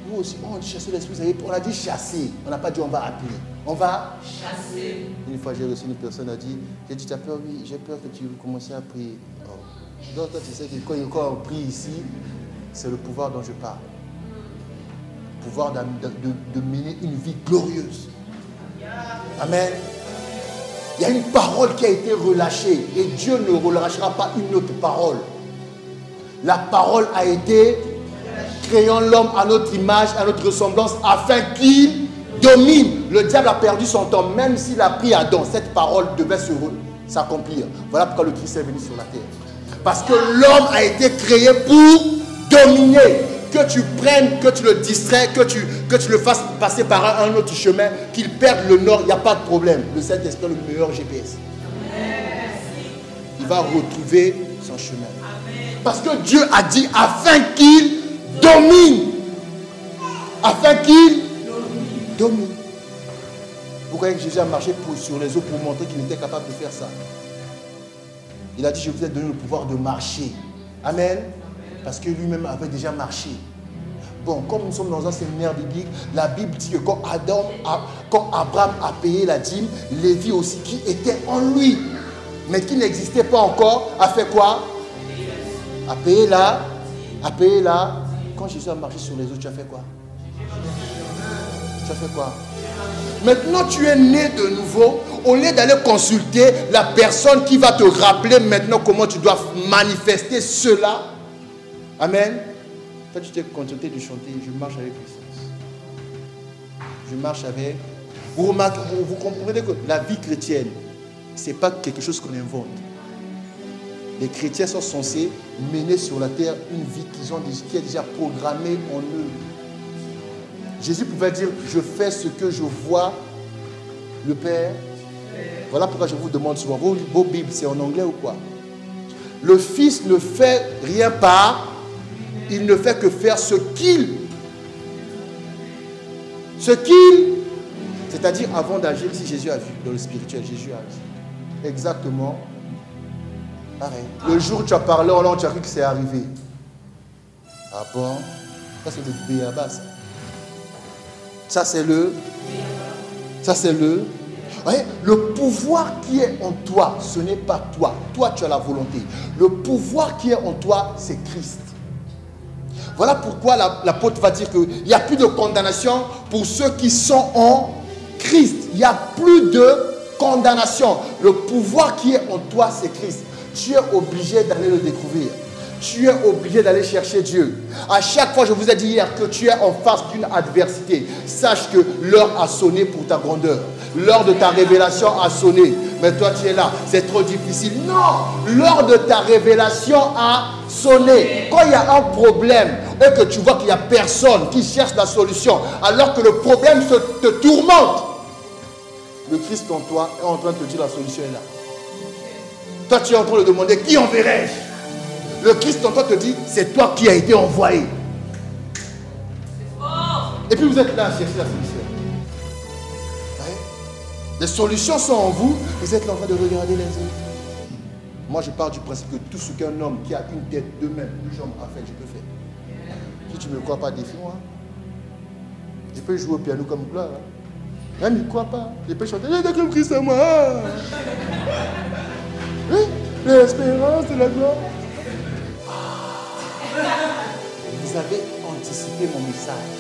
A: Nous aussi, on dit chasser l'esprit. On a dit chasser. On n'a pas dit on va appeler. On va chasser. Une fois, j'ai reçu une personne qui a dit, j'ai dit, tu as peur? Oui, j'ai peur que tu commences à prier. Oh. Donc, toi, tu sais que quand on prie ici, c'est le pouvoir dont je parle. Le pouvoir de mener une vie glorieuse. Amen. Il y a une parole qui a été relâchée et Dieu ne relâchera pas une autre parole. La parole a été créant l'homme à notre image, à notre ressemblance, afin qu'il domine. Le diable a perdu son temps, même s'il a pris Adam. Cette parole devait s'accomplir. Voilà pourquoi le Christ est venu sur la terre. Parce que l'homme a été créé pour dominer. Que tu prennes, que tu le distrais, que tu le fasses passer par un autre chemin, qu'il perde le nord, il n'y a pas de problème. Le Saint-Esprit est le meilleur GPS. Il va retrouver son chemin. Parce que Dieu a dit afin qu'il domine. Afin qu'il domine. Vous croyez que Jésus a marché sur les eaux pour montrer qu'il était capable de faire ça? Il a dit, je vous ai donné le pouvoir de marcher. Amen. Parce que lui-même avait déjà marché. Bon, comme nous sommes dans un séminaire biblique, la Bible dit que quand Abraham a payé la dîme, Lévi aussi, qui était en lui, mais qui n'existait pas encore, a fait quoi? A payé là. Quand Jésus a marché sur les eaux, tu as fait quoi? Tu as fait quoi? Maintenant, tu es né de nouveau. Au lieu d'aller consulter la personne qui va te rappeler maintenant comment tu dois manifester cela. Amen. Toi, tu t'es contenté de chanter. Je marche avec puissance. Je marche avec. Vous remarquez, vous comprenez que la vie chrétienne, ce n'est pas quelque chose qu'on invente. Les chrétiens sont censés mener sur la terre une vie qui est déjà programmée en eux. Jésus pouvait dire, je fais ce que je vois le Père. Voilà pourquoi je vous demande souvent, vos Bibles, c'est en anglais ou quoi? Le Fils ne fait rien par, il ne fait que faire ce qu'il. C'est-à-dire avant d'agir, si Jésus a vu dans le spirituel, Jésus a agi. Exactement pareil. Le jour où tu as parlé en langue, tu as cru que c'est arrivé. Ah bon? Ça c'est le béaba, ça. Ça c'est le. Voyez, le pouvoir qui est en toi, ce n'est pas toi. Toi, tu as la volonté. Le pouvoir qui est en toi, c'est Christ. Voilà pourquoi l'apôtre va dire qu'il n'y a plus de condamnation pour ceux qui sont en Christ. Il n'y a plus de condamnation. Le pouvoir qui est en toi, c'est Christ. Tu es obligé d'aller le découvrir. Tu es obligé d'aller chercher Dieu. À chaque fois, je vous ai dit hier que tu es en face d'une adversité. Sache que l'heure a sonné pour ta grandeur. L'heure de ta révélation a sonné. Mais toi, tu es là. C'est trop difficile. Non! L'heure de ta révélation a sonné. Quand il y a un problème et que tu vois qu'il n'y a personne qui cherche la solution, alors que le problème te tourmente, le Christ en toi est en train de te dire la solution est là. Toi, tu es en train de demander qui enverrai-je? Le Christ en toi te dit, c'est toi qui as été envoyé. Et puis vous êtes là à chercher la solution. Les solutions sont en vous, vous êtes là en train de regarder les autres. Moi je pars du principe que tout ce qu'un homme qui a une tête, deux mains, deux jambes a fait, je peux faire. Si tu ne me crois pas, défie-moi. Je peux jouer au piano comme Gloire. Même il ne croit pas. Je peux chanter, j'ai comme Christ à moi. Oui, l'espérance de la gloire.
D: Vous avez anticipé mon message.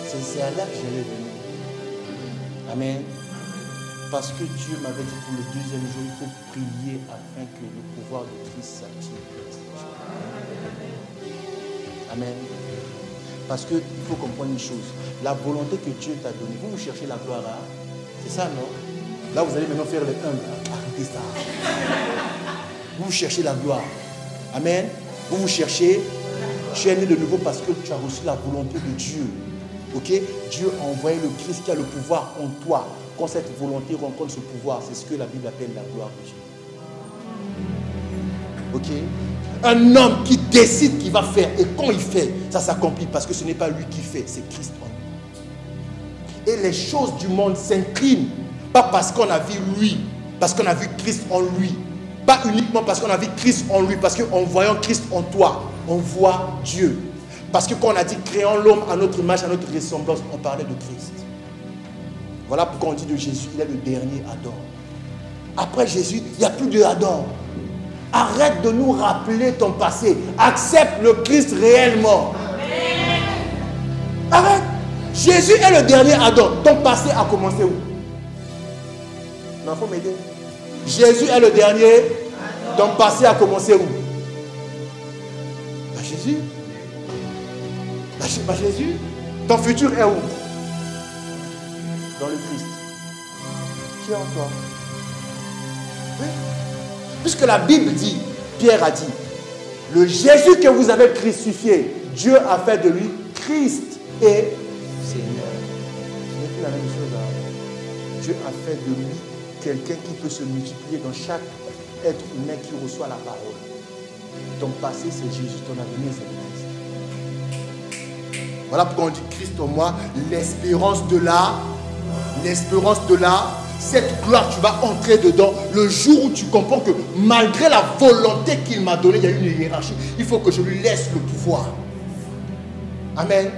D: C'est à là que j'allais venir. Amen. Parce que Dieu m'avait dit pour le deuxième jour, il faut prier afin que le pouvoir de Christ s'active. Amen. Parce qu'il faut comprendre une chose. La volonté que Dieu t'a donnée, vous cherchez la gloire. Hein? C'est ça, non? Là, vous allez maintenant faire le humble. Arrêtez ça. Vous cherchez la gloire. Amen. Vous cherchez. Tu es né de nouveau parce que tu as reçu la volonté de Dieu. Ok? Dieu a envoyé le Christ qui a le pouvoir en toi. Quand cette volonté rencontre ce pouvoir, c'est ce que la Bible appelle la gloire de Dieu. Ok? Un homme qui décide qu'il va faire et quand il fait, ça s'accomplit parce que ce n'est pas lui qui fait, c'est Christ en lui. Et les choses du monde s'inclinent, pas parce qu'on a vu lui, parce qu'on a vu Christ en lui. Pas uniquement parce qu'on a vu Christ en lui, parce qu'en voyant Christ en toi, on voit Dieu. Parce que quand on a dit créons l'homme à notre image, à notre ressemblance, on parlait de Christ. Voilà pourquoi on dit de Jésus, il est le dernier Adam. Après Jésus, il n'y a plus de Adam. Arrête de nous rappeler ton passé. Accepte le Christ réellement. Arrête. Jésus est le dernier Adam. Ton passé a commencé où? Non, il faut m'aider. Jésus est le dernier. Ton passé a commencé où? Bah, Jésus. Bah, Jésus. Ton futur est où? Dans le Christ. Qui est en toi? Oui. Puisque la Bible dit, Pierre a dit, le Jésus que vous avez crucifié, Dieu a fait de lui Christ et Seigneur. Ce n'est plus la même chose. Hein. Dieu a fait de lui quelqu'un qui peut se multiplier dans chaque être humain qui reçoit la parole. Ton passé, c'est Jésus, ton avenir, c'est Christ. Voilà pourquoi on dit Christ en moi, l'espérance de cette gloire, tu vas entrer dedans le jour où tu comprends que malgré la volonté qu'il m'a donnée, il y a une hiérarchie. Il faut que je lui laisse le pouvoir. Amen.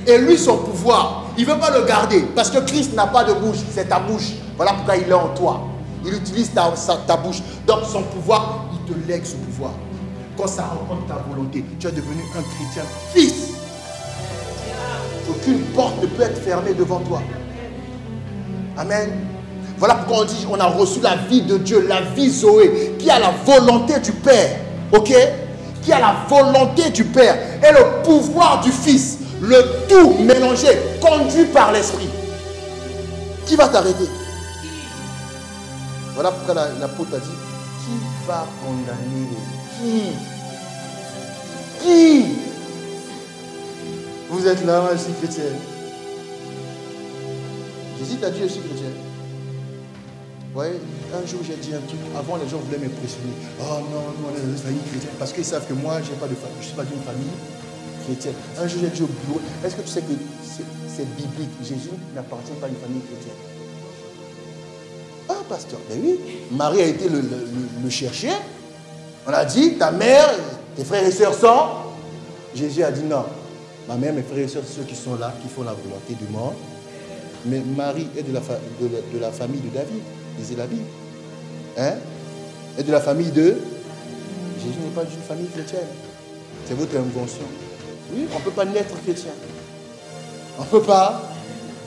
D: Et lui, son pouvoir, il ne veut pas le garder parce que Christ n'a pas de bouche, c'est ta bouche. Voilà pourquoi il est en toi. Il utilise ta bouche. Donc son pouvoir, il te lègue ce pouvoir. Quand ça rencontre ta volonté, tu es devenu un chrétien fils. Aucune porte ne peut être fermée devant toi. Amen. Voilà pourquoi on dit on a reçu la vie de Dieu, la vie Zoé, qui a la volonté du Père. Ok? Qui a la volonté du Père et le pouvoir du Fils. Le tout mélangé, conduit par l'Esprit. Qui va t'arrêter? Voilà pourquoi l'apôtre a dit qui va condamner? Qui? Vous êtes là, moi je suis chrétien. Jésus t'a dit je suis chrétien. Vous voyez, un jour j'ai dit un truc, avant les gens voulaient m'impressionner. Oh non, on est dans une famille chrétienne. Parce qu'ils savent que moi, je n'ai pas de famille, je ne suis pas d'une famille chrétienne. Un jour j'ai dit au bureau, est-ce que tu sais que c'est biblique? Jésus n'appartient pas à une famille chrétienne. Ah, pasteur, ben oui. Marie a été le chercher. On a dit, ta mère, tes frères et sœurs sont. Jésus a dit non. Ma mère, mes frères et sœurs, ceux qui sont là, qui font la volonté du monde. Mais Marie est de la famille de David, disait la Bible. Hein? Et de la famille de... Jésus n'est pas d'une famille chrétienne. C'est votre invention. Oui, on ne peut pas naître chrétien. On ne peut pas.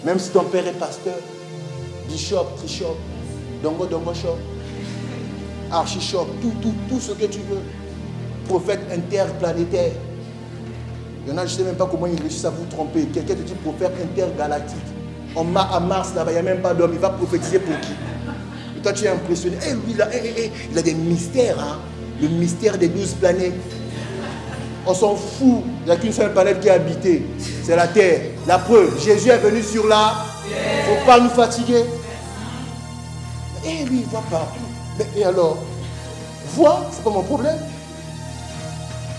D: Même si ton père est pasteur, bishop, trishop, dongo shop, archishop, tout ce que tu veux. Prophète interplanétaire. Il y en a, je ne sais même pas comment ils réussissent à vous tromper. Quelqu'un te dit prophète intergalactique. À Mars, là-bas, il n'y a même pas d'homme. Il va prophétiser pour qui? Et toi, tu es impressionné. Eh, lui, là, il a des mystères. Hein? Le mystère des 12 planètes. On s'en fout. Il n'y a qu'une seule planète qui est habitée. C'est la Terre. La preuve, Jésus est venu sur la. Il ne faut pas nous fatiguer. Eh, lui, il voit partout. Mais, et alors? Vois, c'est pas mon problème.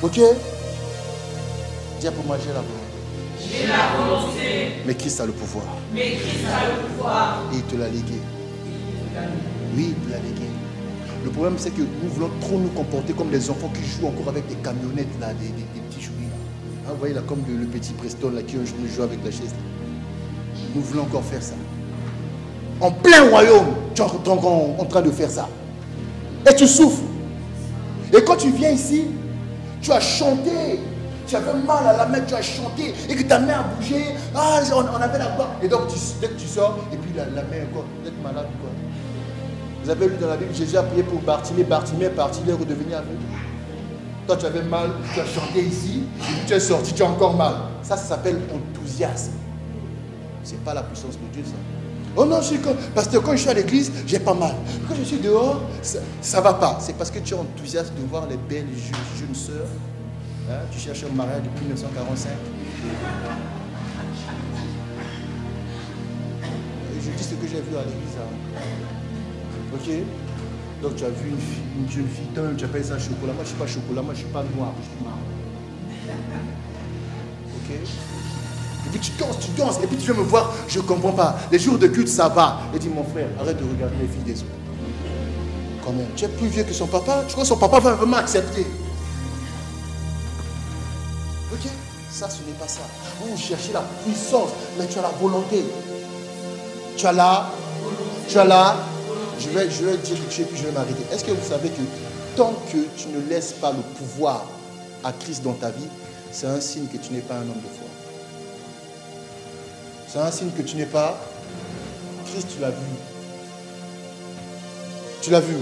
D: Ok? Dis pour moi, j'ai la volonté.
C: J'ai la volonté.
D: Mais Christ a le pouvoir.
C: Mais Christ a le pouvoir.
D: Et il te l'a légué. Oui, il te l'a légué. Le problème, c'est que nous voulons trop nous comporter comme des enfants qui jouent encore avec des camionnettes, là, des petits jouets. Hein, vous voyez là, comme le petit Preston là, qui joue avec la chaise. Nous voulons encore faire ça. En plein royaume, tu es en train de faire ça. Et tu souffres. Et quand tu viens ici, Tu as chanté. Tu avais mal à la main, tu as chanté. Et que ta main a bougé. Ah, on avait la gloire. Et donc, dès que tu sors, et puis la main est quoi? Vous êtes malade ou quoi? Vous avez lu dans la Bible, Jésus a prié pour Bartimée. Bartimée est parti, il est redevenu aveugle. Toi, tu avais mal, tu as chanté ici, et puis tu es sorti, tu as encore mal. Ça s'appelle enthousiasme. Ce n'est pas la puissance de Dieu, ça. Oh non, parce que quand je suis à l'église, j'ai pas mal. Quand je suis dehors, ça ne va pas. C'est parce que tu es enthousiaste de voir les belles jeunes sœurs. Hein? Tu cherches un mariage depuis 1945. Et je dis ce que j'ai vu à l'église. Hein. Ok? Donc tu as vu une jeune fille, toi-même tu appelles ça chocolat. Moi je ne suis pas chocolat, moi je ne suis pas noir, je suis marron. Ok? Et puis tu danses, et puis tu viens me voir, je ne comprends pas. Les jours de culte, ça va. Et dis, mon frère, arrête de regarder les filles des autres. Quand même, tu es plus vieux que son papa, tu crois que son papa va vraiment accepter. Ok? Ça, ce n'est pas ça. Vous cherchez la puissance, mais tu as la volonté. Tu as la... Je vais dire quelque chose et puis je vais m'arrêter. Est-ce que vous savez que tant que tu ne laisses pas le pouvoir à Christ dans ta vie, c'est un signe que tu n'es pas un homme de foi. C'est un signe que tu n'es pas... Christ, tu l'as vu. Tu l'as vu.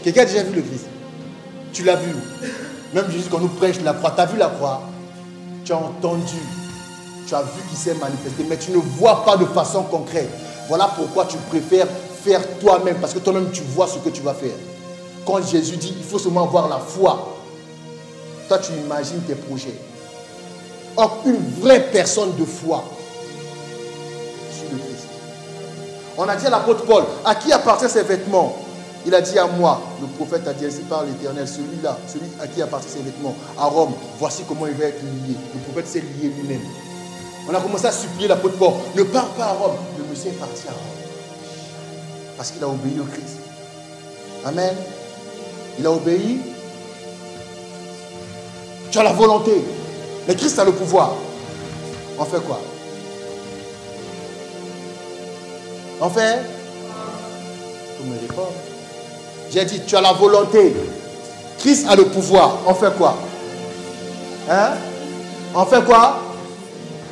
D: Quelqu'un a déjà vu le Christ? Tu l'as vu. Même Jésus, quand nous prêche la croix, tu as vu la croix? Tu as entendu. Tu as vu qu'il s'est manifesté, mais tu ne vois pas de façon concrète. Voilà pourquoi tu préfères faire toi-même, parce que toi-même tu vois ce que tu vas faire. Quand Jésus dit, il faut seulement avoir la foi. Toi, tu imagines tes projets. Or, une vraie personne de foi, le Christ. On a dit à l'apôtre Paul, à qui appartiennent ses vêtements? Il a dit à moi, le prophète a dit ainsi par l'Éternel, celui-là, celui à qui appartiennent ses vêtements, à Rome, voici comment il va être lié. Le prophète s'est lié lui-même. On a commencé à supplier l'apôtre Paul, ne pars pas à Rome. Le monsieur est parti à Rome. Parce qu'il a obéi au Christ. Amen. Il a obéi. Tu as la volonté. Mais Christ a le pouvoir. On fait quoi? On fait? Vous me répondez. J'ai dit, tu as la volonté. Christ a le pouvoir. On fait quoi? Hein? On fait quoi?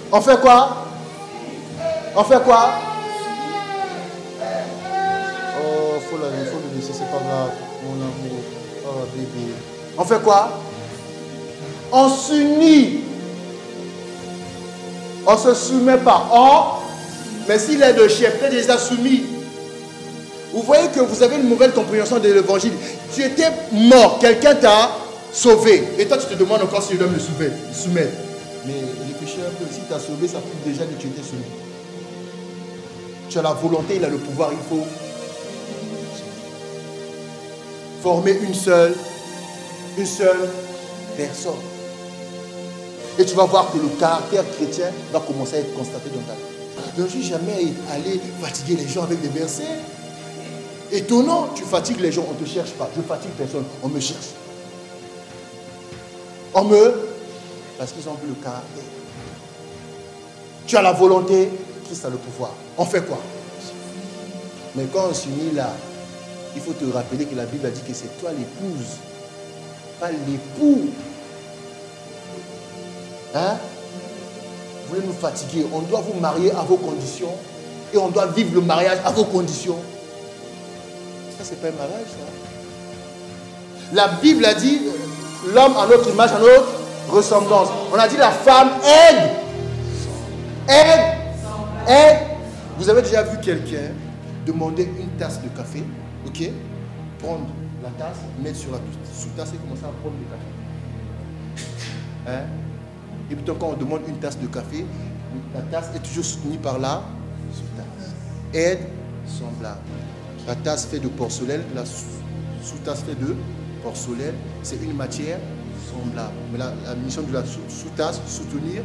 D: On fait quoi? On fait quoi? Oh, il faut le laisser, c'est pas grave. Mon amour. Oh, bébé. On fait quoi? On s'unit. On ne se soumet pas. Mais s'il est de chef, tu es déjà soumis. Vous voyez que vous avez une mauvaise compréhension de l'évangile. Tu étais mort, quelqu'un t'a sauvé. Et toi, tu te demandes encore si je dois me soumettre. Mais réfléchis un peu, si tu as sauvé, ça prouve déjà que tu étais soumis. Tu as la volonté, il a le pouvoir, il faut former une seule personne. Et tu vas voir que le caractère chrétien va commencer à être constaté dans ta vie. Je ne suis jamais allé fatiguer les gens avec des versets. Étonnant, tu fatigues les gens, on ne te cherche pas. Je fatigue personne, on me cherche. Parce qu'ils ont vu le caractère. Tu as la volonté, Christ a le pouvoir. On fait quoi? Mais quand on s'unit là, il faut te rappeler que la Bible a dit que c'est toi l'épouse, pas l'époux. Hein? Vous voulez nous fatiguer? On doit vous marier à vos conditions et on doit vivre le mariage à vos conditions. Ça, c'est pas un mariage, ça. La Bible a dit l'homme à notre image, à notre ressemblance. On a dit la femme aide. Vous avez déjà vu quelqu'un demander une tasse de café, ok? Prendre la tasse, mettre sur la sous-tasse et commencer à prendre le café. Hein? Et puis quand on demande une tasse de café, la tasse est toujours soutenue par la sous-tasse. Aide semblable. La tasse fait de porcelaine, la sous-tasse fait de porcelaine. C'est une matière semblable. Mais la mission de la sous-tasse, soutenir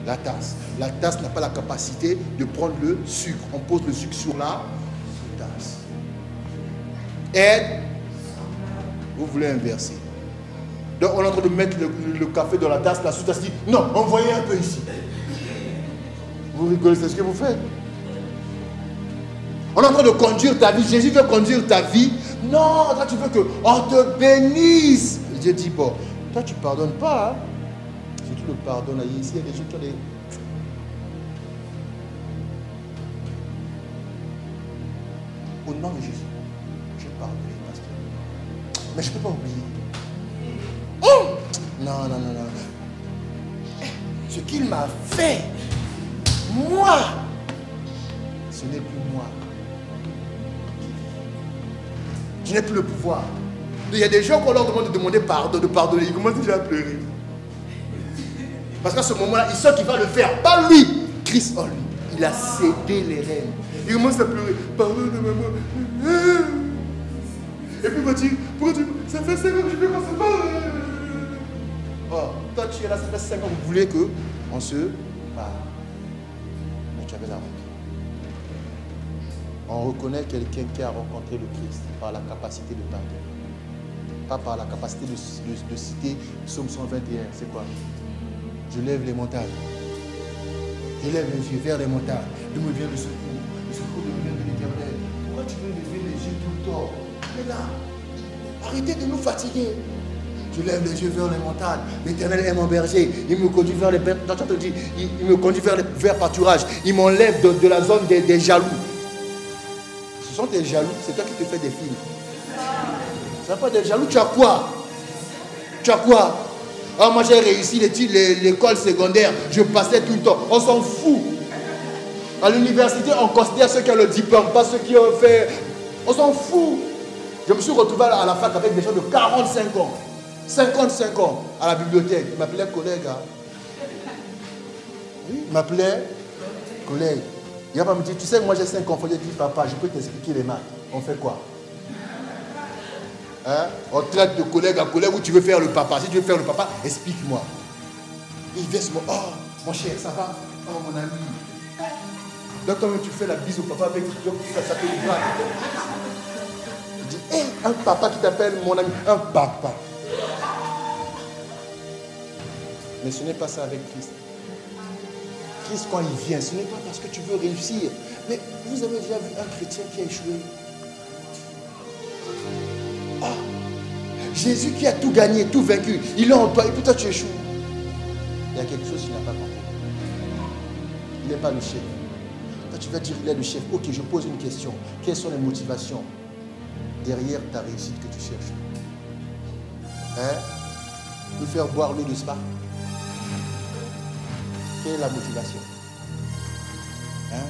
D: la tasse. La tasse n'a pas la capacité de prendre le sucre. On pose le sucre sur la sous-tasse. Aide. Vous voulez inverser. Donc on est en train de mettre le café dans la tasse. La sous-tasse dit, non, envoyez un peu ici. Vous rigolez, c'est ce que vous faites. On est en train de conduire ta vie. Jésus veut conduire ta vie. Non, toi tu veux qu'on te bénisse. Dieu dit, bon, Toi, tu ne pardonnes pas. Hein? Si tu le pardonnes, ici, il y a des gens qui ont des... Au nom de Jésus, je vais pardonner, pasteur. Mais je ne peux pas oublier. Oh! Non, non, non, non. Ce qu'il m'a fait, moi, ce n'est plus moi. Je n'ai plus le pouvoir. Il y a des gens qu'on leur demande de demander pardon, de pardonner. Ils commencent déjà à pleurer. Parce qu'à ce moment-là, ils savent qu'il va le faire. Pas lui. Christ en lui. Il a cédé les rênes. Il commence à pleurer. Pardonne maman. Et puis il va dire, pourquoi tu... Ça fait 5 ans que je fais comme ça. Oh, toi tu es là, ça fait 5 ans que vous voulez qu'on se parle. Mais tu avais la honte. On reconnaît quelqu'un qui a rencontré le Christ par la capacité de pardonner. Pas par la capacité de citer Psaume 121. C'est quoi? Je lève les montagnes. Je lève les yeux vers les montagnes. D'où me vient le secours? Le secours me vient de l'Éternel. Pourquoi tu veux lever les yeux tout le temps? Mais là, arrêtez de nous fatiguer. Je lève les yeux vers les montagnes. L'Éternel est mon berger. Il me conduit vers les verts. Il me conduit vers les verts pâturages. Il m'enlève de la zone des jaloux. Ce sont des jaloux. C'est toi qui te fais des films. Ce n'est pas des jaloux. Tu as quoi? Tu as quoi? Ah, moi j'ai réussi l'école secondaire. Je passais tout le temps. On s'en fout. À l'université, on considère ceux qui ont le diplôme, pas ceux qui ont fait. On s'en fout. Je me suis retrouvé à la fac avec des gens de 45 ans. 55 ans à la bibliothèque. Il m'appelait collègue. Hein. Oui, il m'appelait collègue. Il va me dire, tu sais, moi j'ai 5 enfants. J'ai dit, papa, je peux t'expliquer les maths. On fait quoi? Hein? On traite de collègue à collègue où tu veux faire le papa. Si tu veux faire le papa, explique-moi. Il vient se dire, oh, mon cher, ça va? Oh, mon ami. Donc, quand tu fais la bise au papa avec tu ça s'appelle une blague. Il dit, hé, un papa qui t'appelle mon ami. Un papa. Mais ce n'est pas ça avec Christ. Christ, quand il vient, ce n'est pas parce que tu veux réussir. Mais vous avez déjà vu un chrétien qui a échoué? Ah, Jésus qui a tout gagné, tout vaincu. Il est en toi et puis toi tu échoues. Il y a quelque chose qu'il n'a pas compris. Il n'est pas le chef. Toi tu vas dire il est le chef. Ok, je pose une question. Quelles sont les motivations derrière ta réussite que tu cherches? Hein? Nous faire boire l'eau de Spa. Quelle est la motivation? Hein?